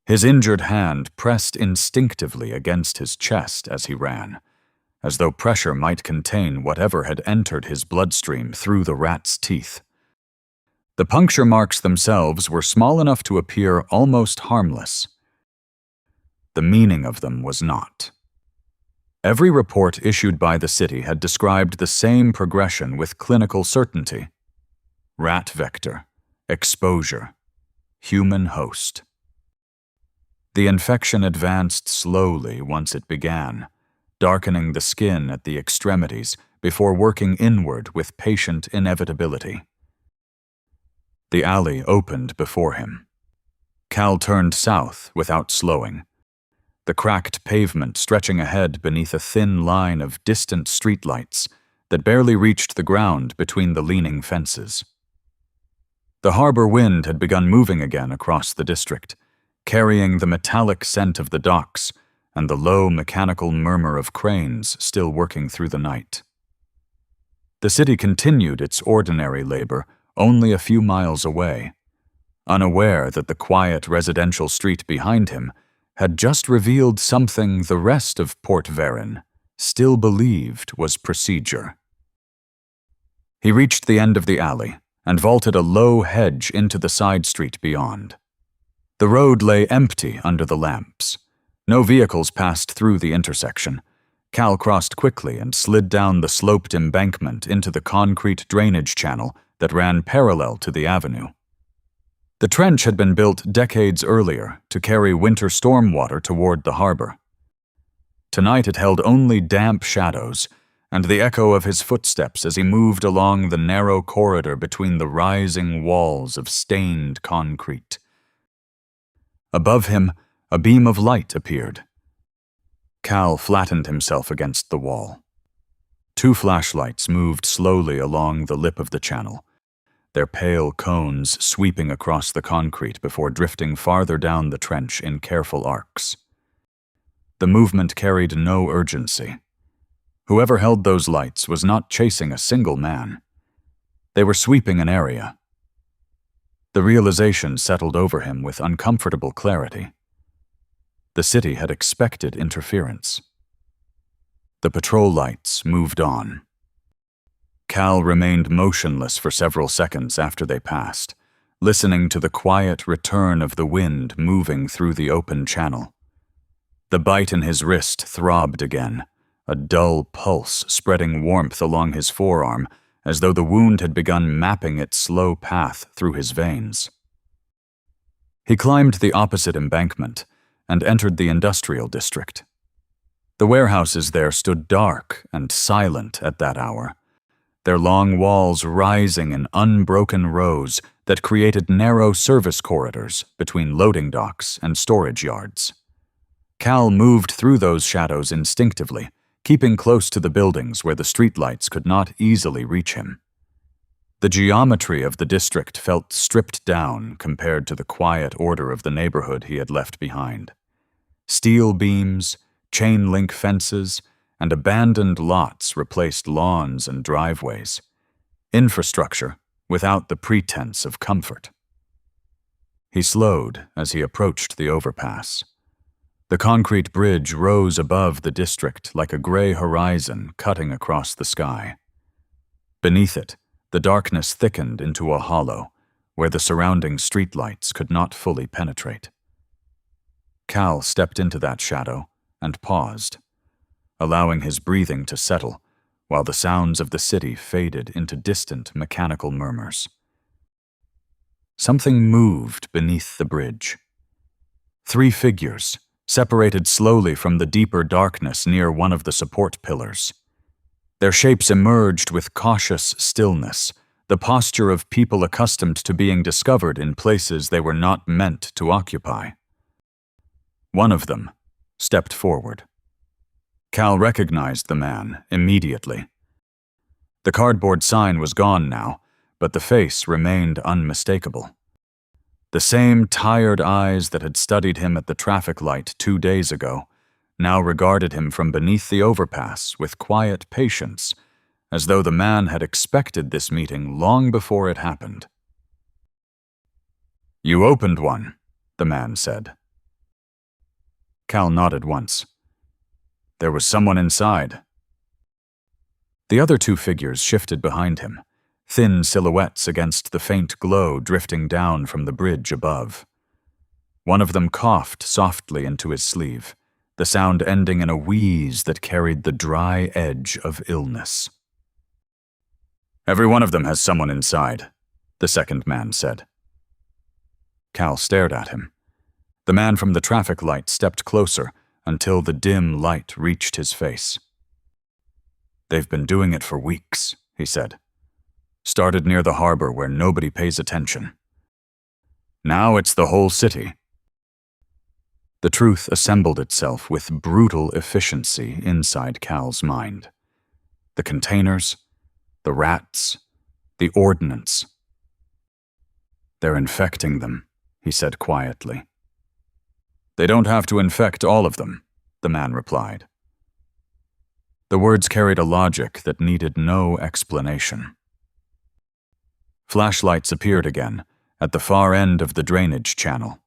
His injured hand pressed instinctively against his chest as he ran, as though pressure might contain whatever had entered his bloodstream through the rat's teeth. The puncture marks themselves were small enough to appear almost harmless. The meaning of them was not. Every report issued by the city had described the same progression with clinical certainty. Rat vector, exposure, human host. The infection advanced slowly once it began, darkening the skin at the extremities before working inward with patient inevitability. The alley opened before him. Cal turned south without slowing, the cracked pavement stretching ahead beneath a thin line of distant streetlights that barely reached the ground between the leaning fences. The harbor wind had begun moving again across the district, carrying the metallic scent of the docks and the low mechanical murmur of cranes still working through the night. The city continued its ordinary labor only a few miles away, unaware that the quiet residential street behind him had just revealed something the rest of Port Varrin still believed was procedure. He reached the end of the alley and vaulted a low hedge into the side street beyond. The road lay empty under the lamps. No vehicles passed through the intersection. Cal crossed quickly and slid down the sloped embankment into the concrete drainage channel that ran parallel to the avenue. The trench had been built decades earlier to carry winter storm water toward the harbor. Tonight it held only damp shadows and the echo of his footsteps as he moved along the narrow corridor between the rising walls of stained concrete. Above him, a beam of light appeared. Cal flattened himself against the wall. 2 flashlights moved slowly along the lip of the channel, their pale cones sweeping across the concrete before drifting farther down the trench in careful arcs. The movement carried no urgency. Whoever held those lights was not chasing a single man. They were sweeping an area. The realization settled over him with uncomfortable clarity. The city had expected interference. The patrol lights moved on. Cal remained motionless for several seconds after they passed, listening to the quiet return of the wind moving through the open channel. The bite in his wrist throbbed again, a dull pulse spreading warmth along his forearm, as though the wound had begun mapping its slow path through his veins. He climbed the opposite embankment and entered the industrial district. The warehouses there stood dark and silent at that hour, their long walls rising in unbroken rows that created narrow service corridors between loading docks and storage yards. Cal moved through those shadows instinctively, keeping close to the buildings where the streetlights could not easily reach him. The geometry of the district felt stripped down compared to the quiet order of the neighborhood he had left behind. Steel beams, chain-link fences, and abandoned lots replaced lawns and driveways. Infrastructure without the pretense of comfort. He slowed as he approached the overpass. The concrete bridge rose above the district like a gray horizon cutting across the sky. Beneath it, the darkness thickened into a hollow, where the surrounding streetlights could not fully penetrate. Cal stepped into that shadow and paused, allowing his breathing to settle while the sounds of the city faded into distant mechanical murmurs. Something moved beneath the bridge. 3 figures, separated slowly from the deeper darkness near one of the support pillars. Their shapes emerged with cautious stillness, the posture of people accustomed to being discovered in places they were not meant to occupy. One of them stepped forward. Cal recognized the man immediately. The cardboard sign was gone now, but the face remained unmistakable. The same tired eyes that had studied him at the traffic light 2 days ago now regarded him from beneath the overpass with quiet patience, as though the man had expected this meeting long before it happened. "You opened one," the man said. Cal nodded once. There was someone inside. The other 2 figures shifted behind him, thin silhouettes against the faint glow drifting down from the bridge above. One of them coughed softly into his sleeve, the sound ending in a wheeze that carried the dry edge of illness. "Every one of them has someone inside," the second man said. Cal stared at him. The man from the traffic light stepped closer until the dim light reached his face. "They've been doing it for weeks," he said. "Started near the harbor where nobody pays attention. Now it's the whole city." The truth assembled itself with brutal efficiency inside Cal's mind. The containers, the rats, the ordnance. "They're infecting them," he said quietly. "They don't have to infect all of them," the man replied. The words carried a logic that needed no explanation. Flashlights appeared again at the far end of the drainage channel.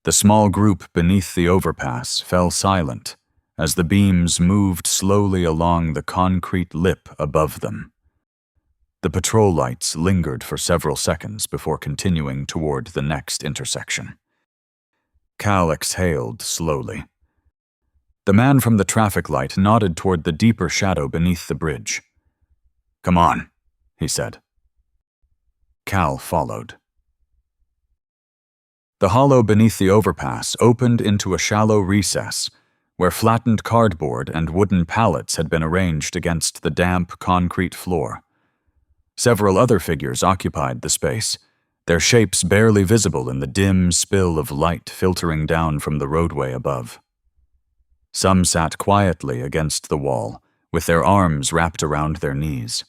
The small group beneath the overpass fell silent as the beams moved slowly along the concrete lip above them. The patrol lights lingered for several seconds before continuing toward the next intersection. Cal exhaled slowly. The man from the traffic light nodded toward the deeper shadow beneath the bridge. "Come on," he said. Cal followed. The hollow beneath the overpass opened into a shallow recess where flattened cardboard and wooden pallets had been arranged against the damp concrete floor. Several other figures occupied the space, their shapes barely visible in the dim spill of light filtering down from the roadway above. Some sat quietly against the wall, with their arms wrapped around their knees.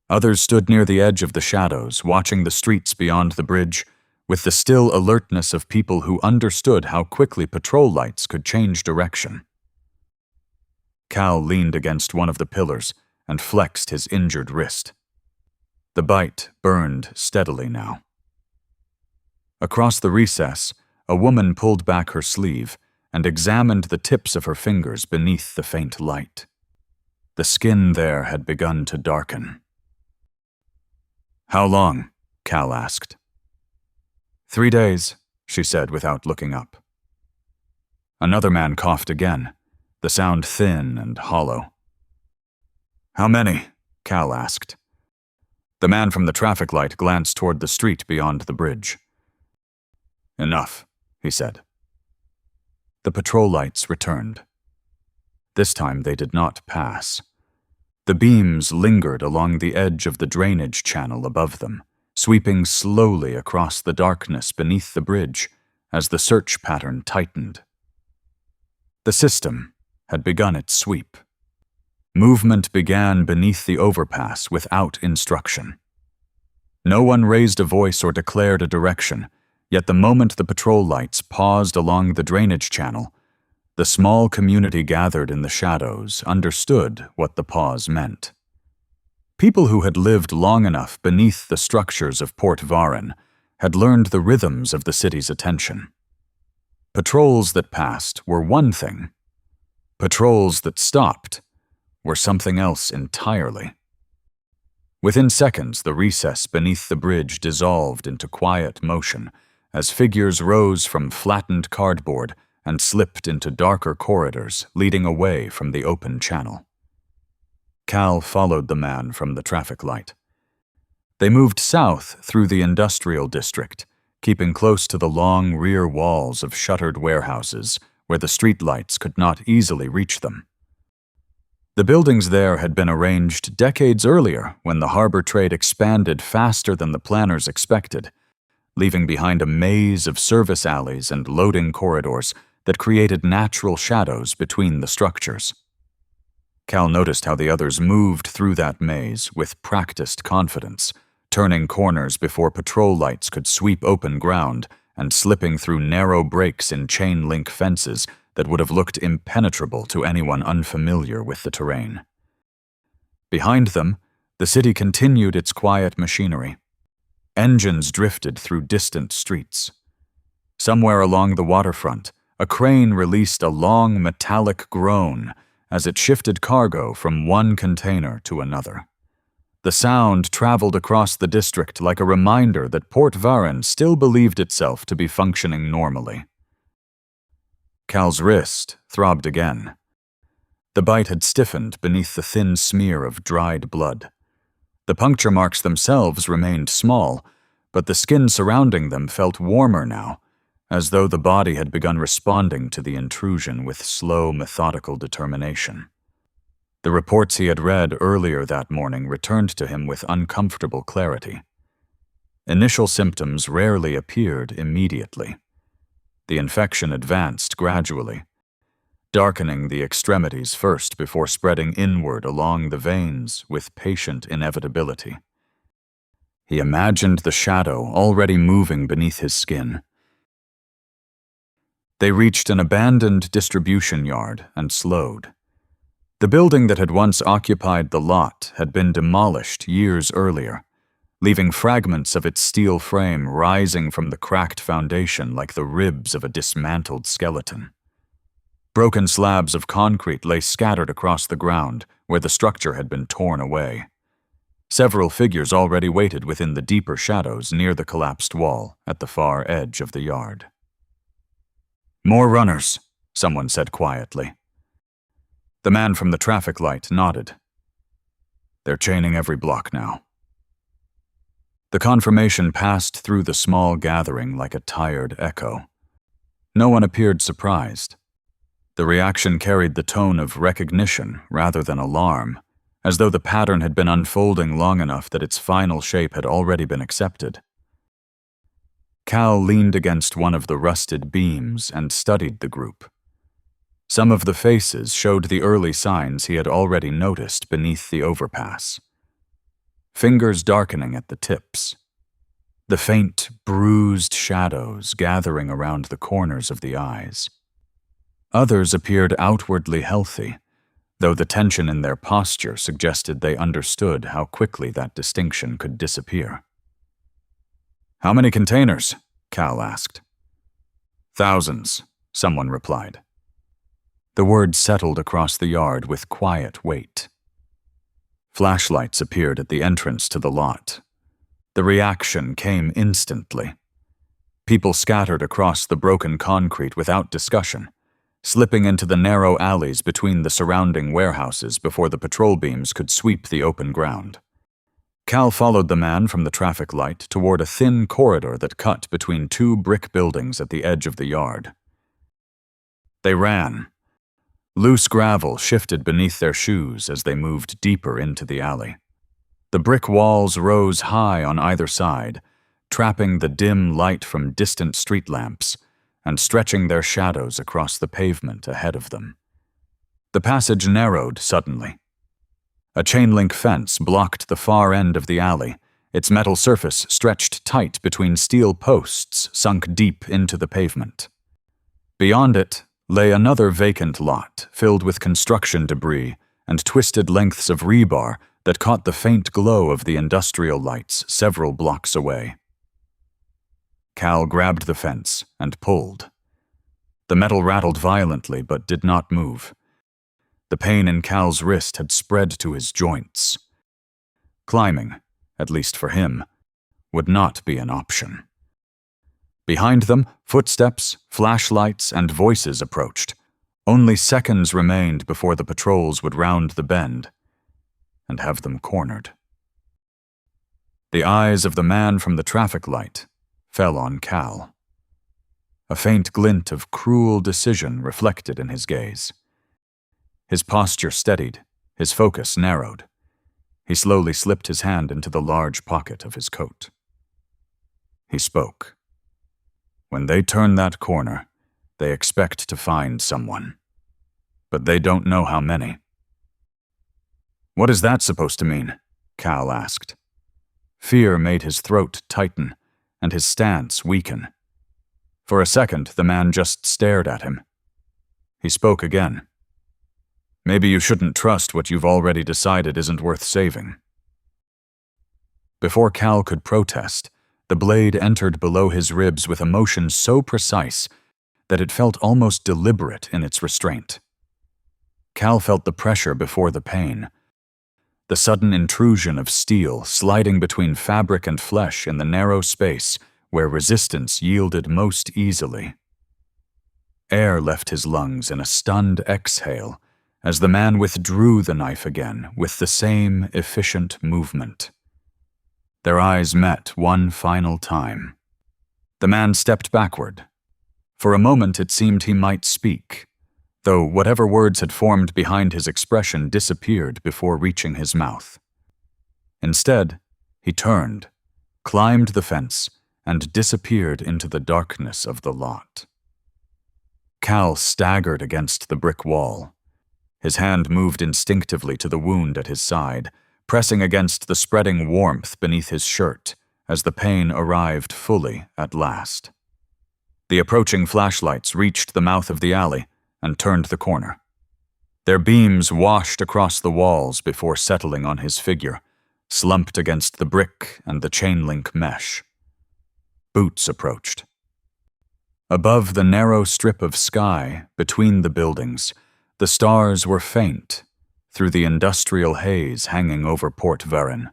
Others stood near the edge of the shadows, watching the streets beyond the bridge, with the still alertness of people who understood how quickly patrol lights could change direction. Cal leaned against one of the pillars and flexed his injured wrist. The bite burned steadily now. Across the recess, a woman pulled back her sleeve and examined the tips of her fingers beneath the faint light. The skin there had begun to darken. "How long?" Cal asked. 3 days, she said without looking up. Another man coughed again, the sound thin and hollow. How many? Cal asked. The man from the traffic light glanced toward the street beyond the bridge. Enough, he said. The patrol lights returned. This time they did not pass. The beams lingered along the edge of the drainage channel above them, sweeping slowly across the darkness beneath the bridge as the search pattern tightened. The system had begun its sweep. Movement began beneath the overpass without instruction. No one raised a voice or declared a direction, yet the moment the patrol lights paused along the drainage channel, the small community gathered in the shadows understood what the pause meant. People who had lived long enough beneath the structures of Port Varrin had learned the rhythms of the city's attention. Patrols that passed were one thing. Patrols that stopped were something else entirely. Within seconds, the recess beneath the bridge dissolved into quiet motion as figures rose from flattened cardboard and slipped into darker corridors leading away from the open channel. Cal followed the man from the traffic light. They moved south through the industrial district, keeping close to the long rear walls of shuttered warehouses where the streetlights could not easily reach them. The buildings there had been arranged decades earlier when the harbor trade expanded faster than the planners expected, leaving behind a maze of service alleys and loading corridors that created natural shadows between the structures. Cal noticed how the others moved through that maze with practiced confidence, turning corners before patrol lights could sweep open ground and slipping through narrow breaks in chain-link fences that would have looked impenetrable to anyone unfamiliar with the terrain. Behind them, the city continued its quiet machinery. Engines drifted through distant streets. Somewhere along the waterfront, a crane released a long metallic groan as it shifted cargo from one container to another. The sound traveled across the district like a reminder that Port Varrin still believed itself to be functioning normally. Cal's wrist throbbed again. The bite had stiffened beneath the thin smear of dried blood. The puncture marks themselves remained small, but the skin surrounding them felt warmer now, as though the body had begun responding to the intrusion with slow, methodical determination. The reports he had read earlier that morning returned to him with uncomfortable clarity. Initial symptoms rarely appeared immediately. The infection advanced gradually, darkening the extremities first before spreading inward along the veins with patient inevitability. He imagined the shadow already moving beneath his skin. They reached an abandoned distribution yard and slowed. The building that had once occupied the lot had been demolished years earlier, leaving fragments of its steel frame rising from the cracked foundation like the ribs of a dismantled skeleton. Broken slabs of concrete lay scattered across the ground where the structure had been torn away. Several figures already waited within the deeper shadows near the collapsed wall at the far edge of the yard. "More runners," someone said quietly. The man from the traffic light nodded. "They're chaining every block now." The confirmation passed through the small gathering like a tired echo. No one appeared surprised. The reaction carried the tone of recognition rather than alarm, as though the pattern had been unfolding long enough that its final shape had already been accepted. Cal leaned against one of the rusted beams and studied the group. Some of the faces showed the early signs he had already noticed beneath the overpass. Fingers darkening at the tips. The faint, bruised shadows gathering around the corners of the eyes. Others appeared outwardly healthy, though the tension in their posture suggested they understood how quickly that distinction could disappear. "How many containers?" Cal asked. "Thousands," someone replied. The word settled across the yard with quiet weight. Flashlights appeared at the entrance to the lot. The reaction came instantly. People scattered across the broken concrete without discussion, slipping into the narrow alleys between the surrounding warehouses before the patrol beams could sweep the open ground. Cal followed the man from the traffic light toward a thin corridor that cut between two brick buildings at the edge of the yard. They ran. Loose gravel shifted beneath their shoes as they moved deeper into the alley. The brick walls rose high on either side, trapping the dim light from distant street lamps and stretching their shadows across the pavement ahead of them. The passage narrowed suddenly. A chain-link fence blocked the far end of the alley, its metal surface stretched tight between steel posts sunk deep into the pavement. Beyond it lay another vacant lot filled with construction debris and twisted lengths of rebar that caught the faint glow of the industrial lights several blocks away. Cal grabbed the fence and pulled. The metal rattled violently but did not move. The pain in Cal's wrist had spread to his joints. Climbing, at least for him, would not be an option. Behind them, footsteps, flashlights, and voices approached. Only seconds remained before the patrols would round the bend and have them cornered. The eyes of the man from the traffic light fell on Cal. A faint glint of cruel decision reflected in his gaze. His posture steadied, his focus narrowed. He slowly slipped his hand into the large pocket of his coat. He spoke. When they turn that corner, they expect to find someone. But they don't know how many. "What is that supposed to mean?" Cal asked. Fear made his throat tighten and his stance weaken. For a second, the man just stared at him. He spoke again. "Maybe you shouldn't trust what you've already decided isn't worth saving." Before Cal could protest, the blade entered below his ribs with a motion so precise that it felt almost deliberate in its restraint. Cal felt the pressure before the pain, the sudden intrusion of steel sliding between fabric and flesh in the narrow space where resistance yielded most easily. Air left his lungs in a stunned exhale as the man withdrew the knife again with the same efficient movement. Their eyes met one final time. The man stepped backward. For a moment it seemed he might speak, though whatever words had formed behind his expression disappeared before reaching his mouth. Instead, he turned, climbed the fence, and disappeared into the darkness of the lot. Cal staggered against the brick wall. His hand moved instinctively to the wound at his side, pressing against the spreading warmth beneath his shirt as the pain arrived fully at last. The approaching flashlights reached the mouth of the alley and turned the corner. Their beams washed across the walls before settling on his figure, slumped against the brick and the chain-link mesh. Boots approached. Above the narrow strip of sky between the buildings, the stars were faint through the industrial haze hanging over Port Varrin,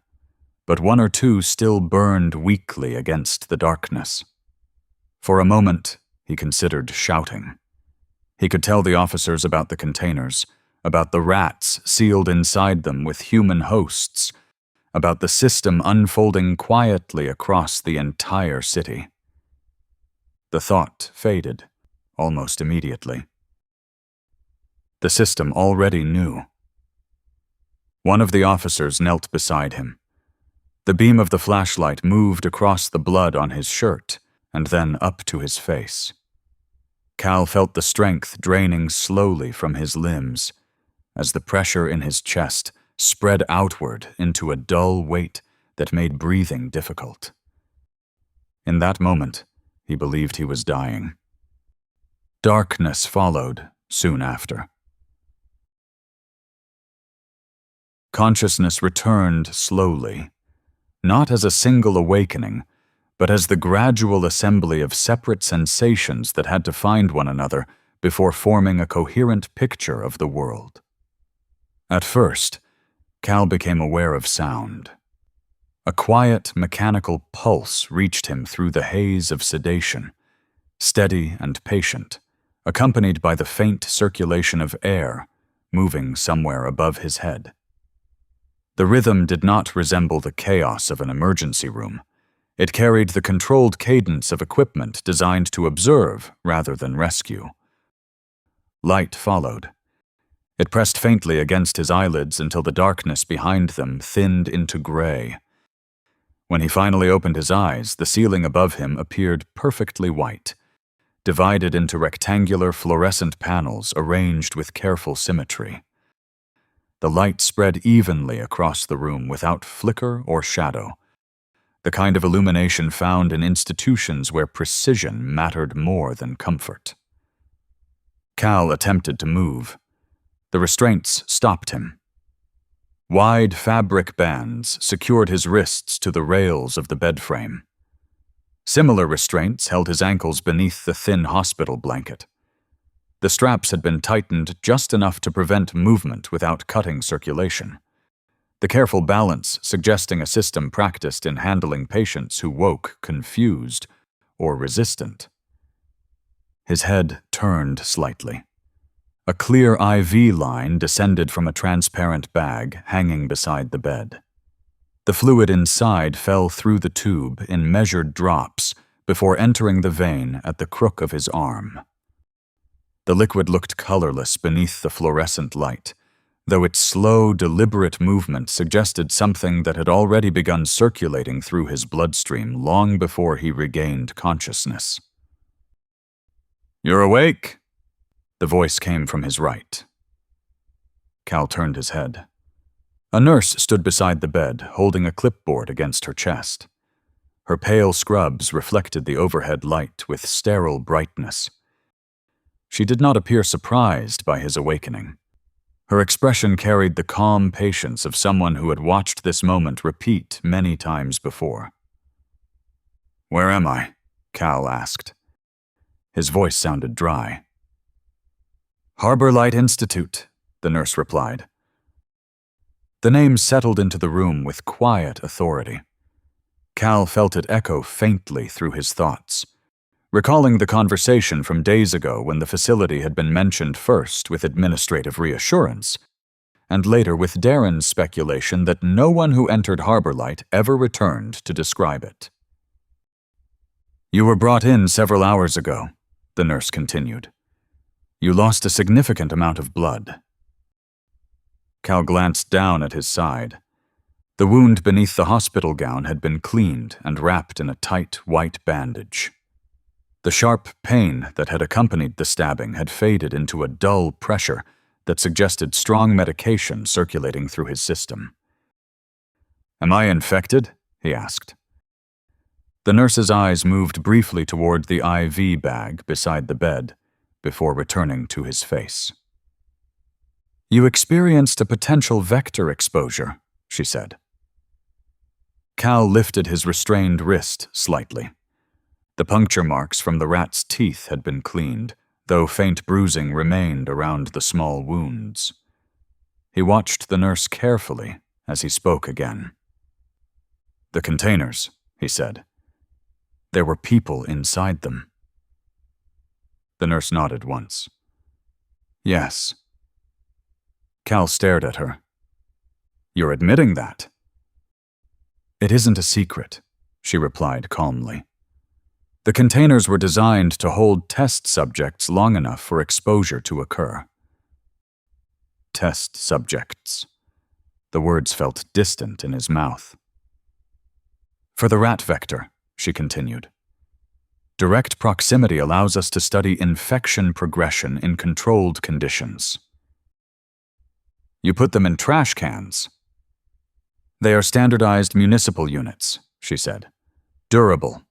but one or two still burned weakly against the darkness. For a moment, he considered shouting. He could tell the officers about the containers, about the rats sealed inside them with human hosts, about the system unfolding quietly across the entire city. The thought faded almost immediately. The system already knew. One of the officers knelt beside him. The beam of the flashlight moved across the blood on his shirt and then up to his face. Cal felt the strength draining slowly from his limbs as the pressure in his chest spread outward into a dull weight that made breathing difficult. In that moment, he believed he was dying. Darkness followed soon after. Consciousness returned slowly, not as a single awakening, but as the gradual assembly of separate sensations that had to find one another before forming a coherent picture of the world. At first, Cal became aware of sound. A quiet, mechanical pulse reached him through the haze of sedation, steady and patient, accompanied by the faint circulation of air moving somewhere above his head. The rhythm did not resemble the chaos of an emergency room. It carried the controlled cadence of equipment designed to observe rather than rescue. Light followed. It pressed faintly against his eyelids until the darkness behind them thinned into gray. When he finally opened his eyes, the ceiling above him appeared perfectly white, divided into rectangular fluorescent panels arranged with careful symmetry. The light spread evenly across the room without flicker or shadow, the kind of illumination found in institutions where precision mattered more than comfort. Cal attempted to move. The restraints stopped him. Wide fabric bands secured his wrists to the rails of the bed frame. Similar restraints held his ankles beneath the thin hospital blanket. The straps had been tightened just enough to prevent movement without cutting circulation, the careful balance suggesting a system practiced in handling patients who woke confused or resistant. His head turned slightly. A clear IV line descended from a transparent bag hanging beside the bed. The fluid inside fell through the tube in measured drops before entering the vein at the crook of his arm. The liquid looked colorless beneath the fluorescent light, though its slow, deliberate movement suggested something that had already begun circulating through his bloodstream long before he regained consciousness. "You're awake?" The voice came from his right. Cal turned his head. A nurse stood beside the bed, holding a clipboard against her chest. Her pale scrubs reflected the overhead light with sterile brightness. She did not appear surprised by his awakening. Her expression carried the calm patience of someone who had watched this moment repeat many times before. "Where am I?" Cal asked. His voice sounded dry. "Harbor Light Institute," the nurse replied. The name settled into the room with quiet authority. Cal felt it echo faintly through his thoughts, recalling the conversation from days ago when the facility had been mentioned first with administrative reassurance, and later with Darren's speculation that no one who entered Harbor Light ever returned to describe it. "You were brought in several hours ago," the nurse continued. "You lost a significant amount of blood." Cal glanced down at his side. The wound beneath the hospital gown had been cleaned and wrapped in a tight white bandage. The sharp pain that had accompanied the stabbing had faded into a dull pressure that suggested strong medication circulating through his system. "Am I infected?" he asked. The nurse's eyes moved briefly toward the IV bag beside the bed, before returning to his face. "You experienced a potential vector exposure," she said. Cal lifted his restrained wrist slightly. The puncture marks from the rat's teeth had been cleaned, though faint bruising remained around the small wounds. He watched the nurse carefully as he spoke again. "The containers," he said. "There were people inside them." The nurse nodded once. "Yes." Cal stared at her. "You're admitting that?" "It isn't a secret," she replied calmly. "The containers were designed to hold test subjects long enough for exposure to occur." Test subjects. The words felt distant in his mouth. "For the rat vector," she continued, "direct proximity allows us to study infection progression in controlled conditions." "You put them in trash cans?" "They are standardized municipal units," she said. "Durable.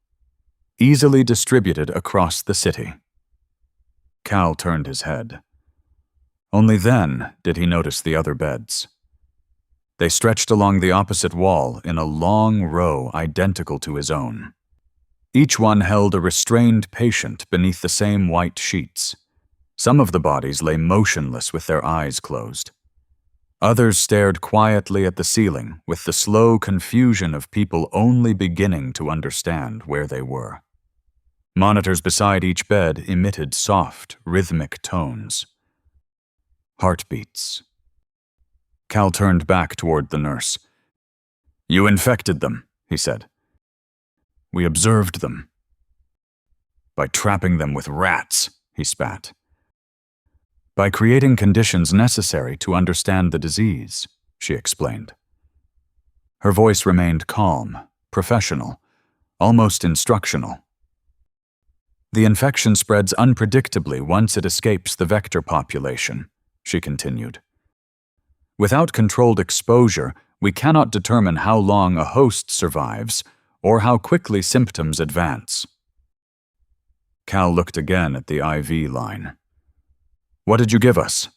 Easily distributed across the city." Cal turned his head. Only then did he notice the other beds. They stretched along the opposite wall in a long row identical to his own. Each one held a restrained patient beneath the same white sheets. Some of the bodies lay motionless with their eyes closed. Others stared quietly at the ceiling with the slow confusion of people only beginning to understand where they were. Monitors beside each bed emitted soft, rhythmic tones. Heartbeats. Cal turned back toward the nurse. "You infected them," he said. "We observed them. By trapping them with rats," he spat. "By creating conditions necessary to understand the disease," she explained. Her voice remained calm, professional, almost instructional. "The infection spreads unpredictably once it escapes the vector population," she continued. "Without controlled exposure, we cannot determine how long a host survives or how quickly symptoms advance." Cal looked again at the IV line. "What did you give us?"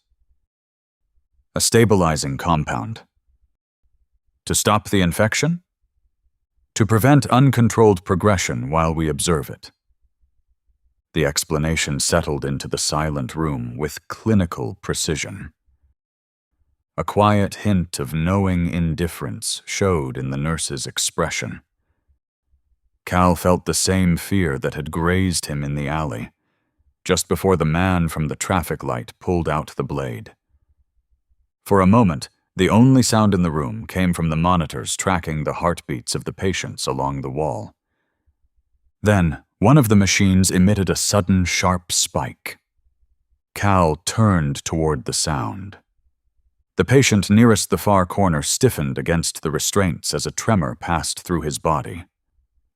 "A stabilizing compound." "To stop the infection?" "To prevent uncontrolled progression while we observe it." The explanation settled into the silent room with clinical precision. A quiet hint of knowing indifference showed in the nurse's expression. Cal felt the same fear that had grazed him in the alley, just before the man from the traffic light pulled out the blade. For a moment, the only sound in the room came from the monitors tracking the heartbeats of the patients along the wall. Then, one of the machines emitted a sudden sharp spike. Cal turned toward the sound. The patient nearest the far corner stiffened against the restraints as a tremor passed through his body.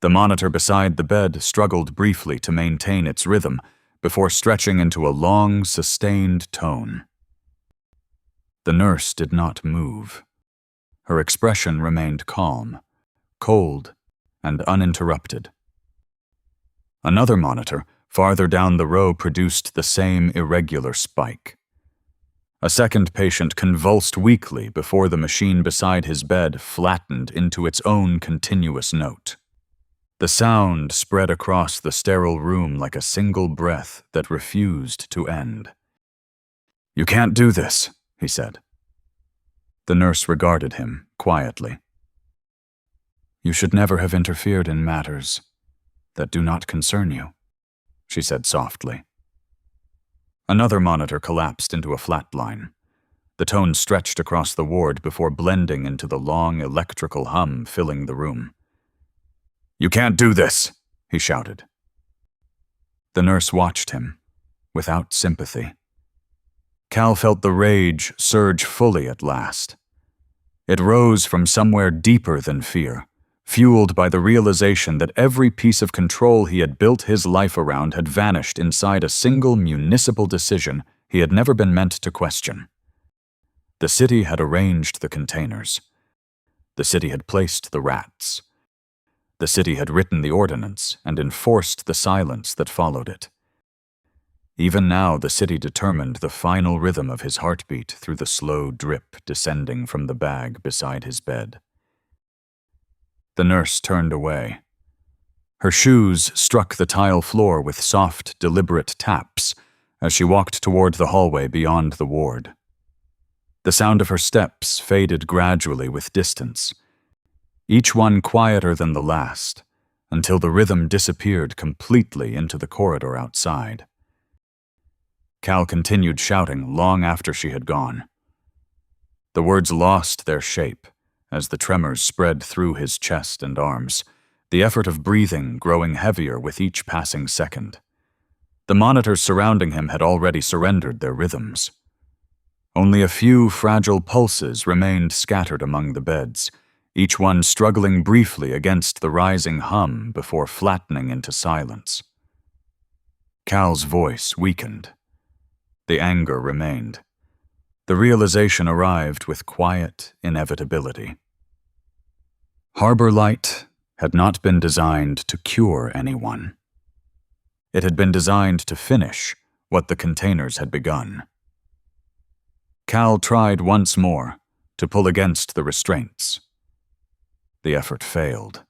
The monitor beside the bed struggled briefly to maintain its rhythm before stretching into a long, sustained tone. The nurse did not move. Her expression remained calm, cold, and uninterrupted. Another monitor, farther down the row, produced the same irregular spike. A second patient convulsed weakly before the machine beside his bed flattened into its own continuous note. The sound spread across the sterile room like a single breath that refused to end. "You can't do this," he said. The nurse regarded him quietly. "You should never have interfered in matters that do not concern you," she said softly. Another monitor collapsed into a flat line. The tone stretched across the ward before blending into the long electrical hum filling the room. "You can't do this," he shouted. The nurse watched him, without sympathy. Cal felt the rage surge fully at last. It rose from somewhere deeper than fear, fueled by the realization that every piece of control he had built his life around had vanished inside a single municipal decision he had never been meant to question. The city had arranged the containers. The city had placed the rats. The city had written the ordinance and enforced the silence that followed it. Even now, the city determined the final rhythm of his heartbeat through the slow drip descending from the bag beside his bed. The nurse turned away. Her shoes struck the tile floor with soft, deliberate taps as she walked toward the hallway beyond the ward. The sound of her steps faded gradually with distance, each one quieter than the last, until the rhythm disappeared completely into the corridor outside. Cal continued shouting long after she had gone. The words lost their shape as the tremors spread through his chest and arms, the effort of breathing growing heavier with each passing second. The monitors surrounding him had already surrendered their rhythms. Only a few fragile pulses remained scattered among the beds, each one struggling briefly against the rising hum before flattening into silence. Cal's voice weakened. The anger remained. The realization arrived with quiet inevitability. Harbor Light had not been designed to cure anyone. It had been designed to finish what the containers had begun. Cal tried once more to pull against the restraints. The effort failed.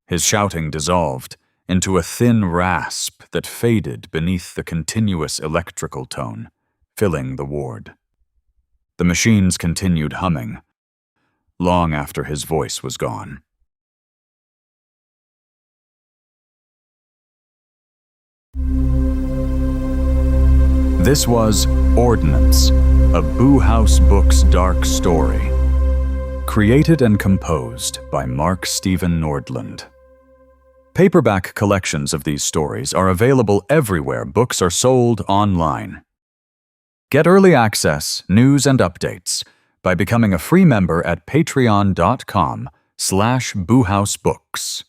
His shouting dissolved into a thin rasp that faded beneath the continuous electrical tone, filling the ward. The machines continued humming, long after his voice was gone. This was Ordinance, a Boohouse Books dark story. Created and composed by Mark Steven Nordlund. Paperback collections of these stories are available everywhere books are sold online. Get early access, news, and updates by becoming a free member at patreon.com/BoohouseBooks.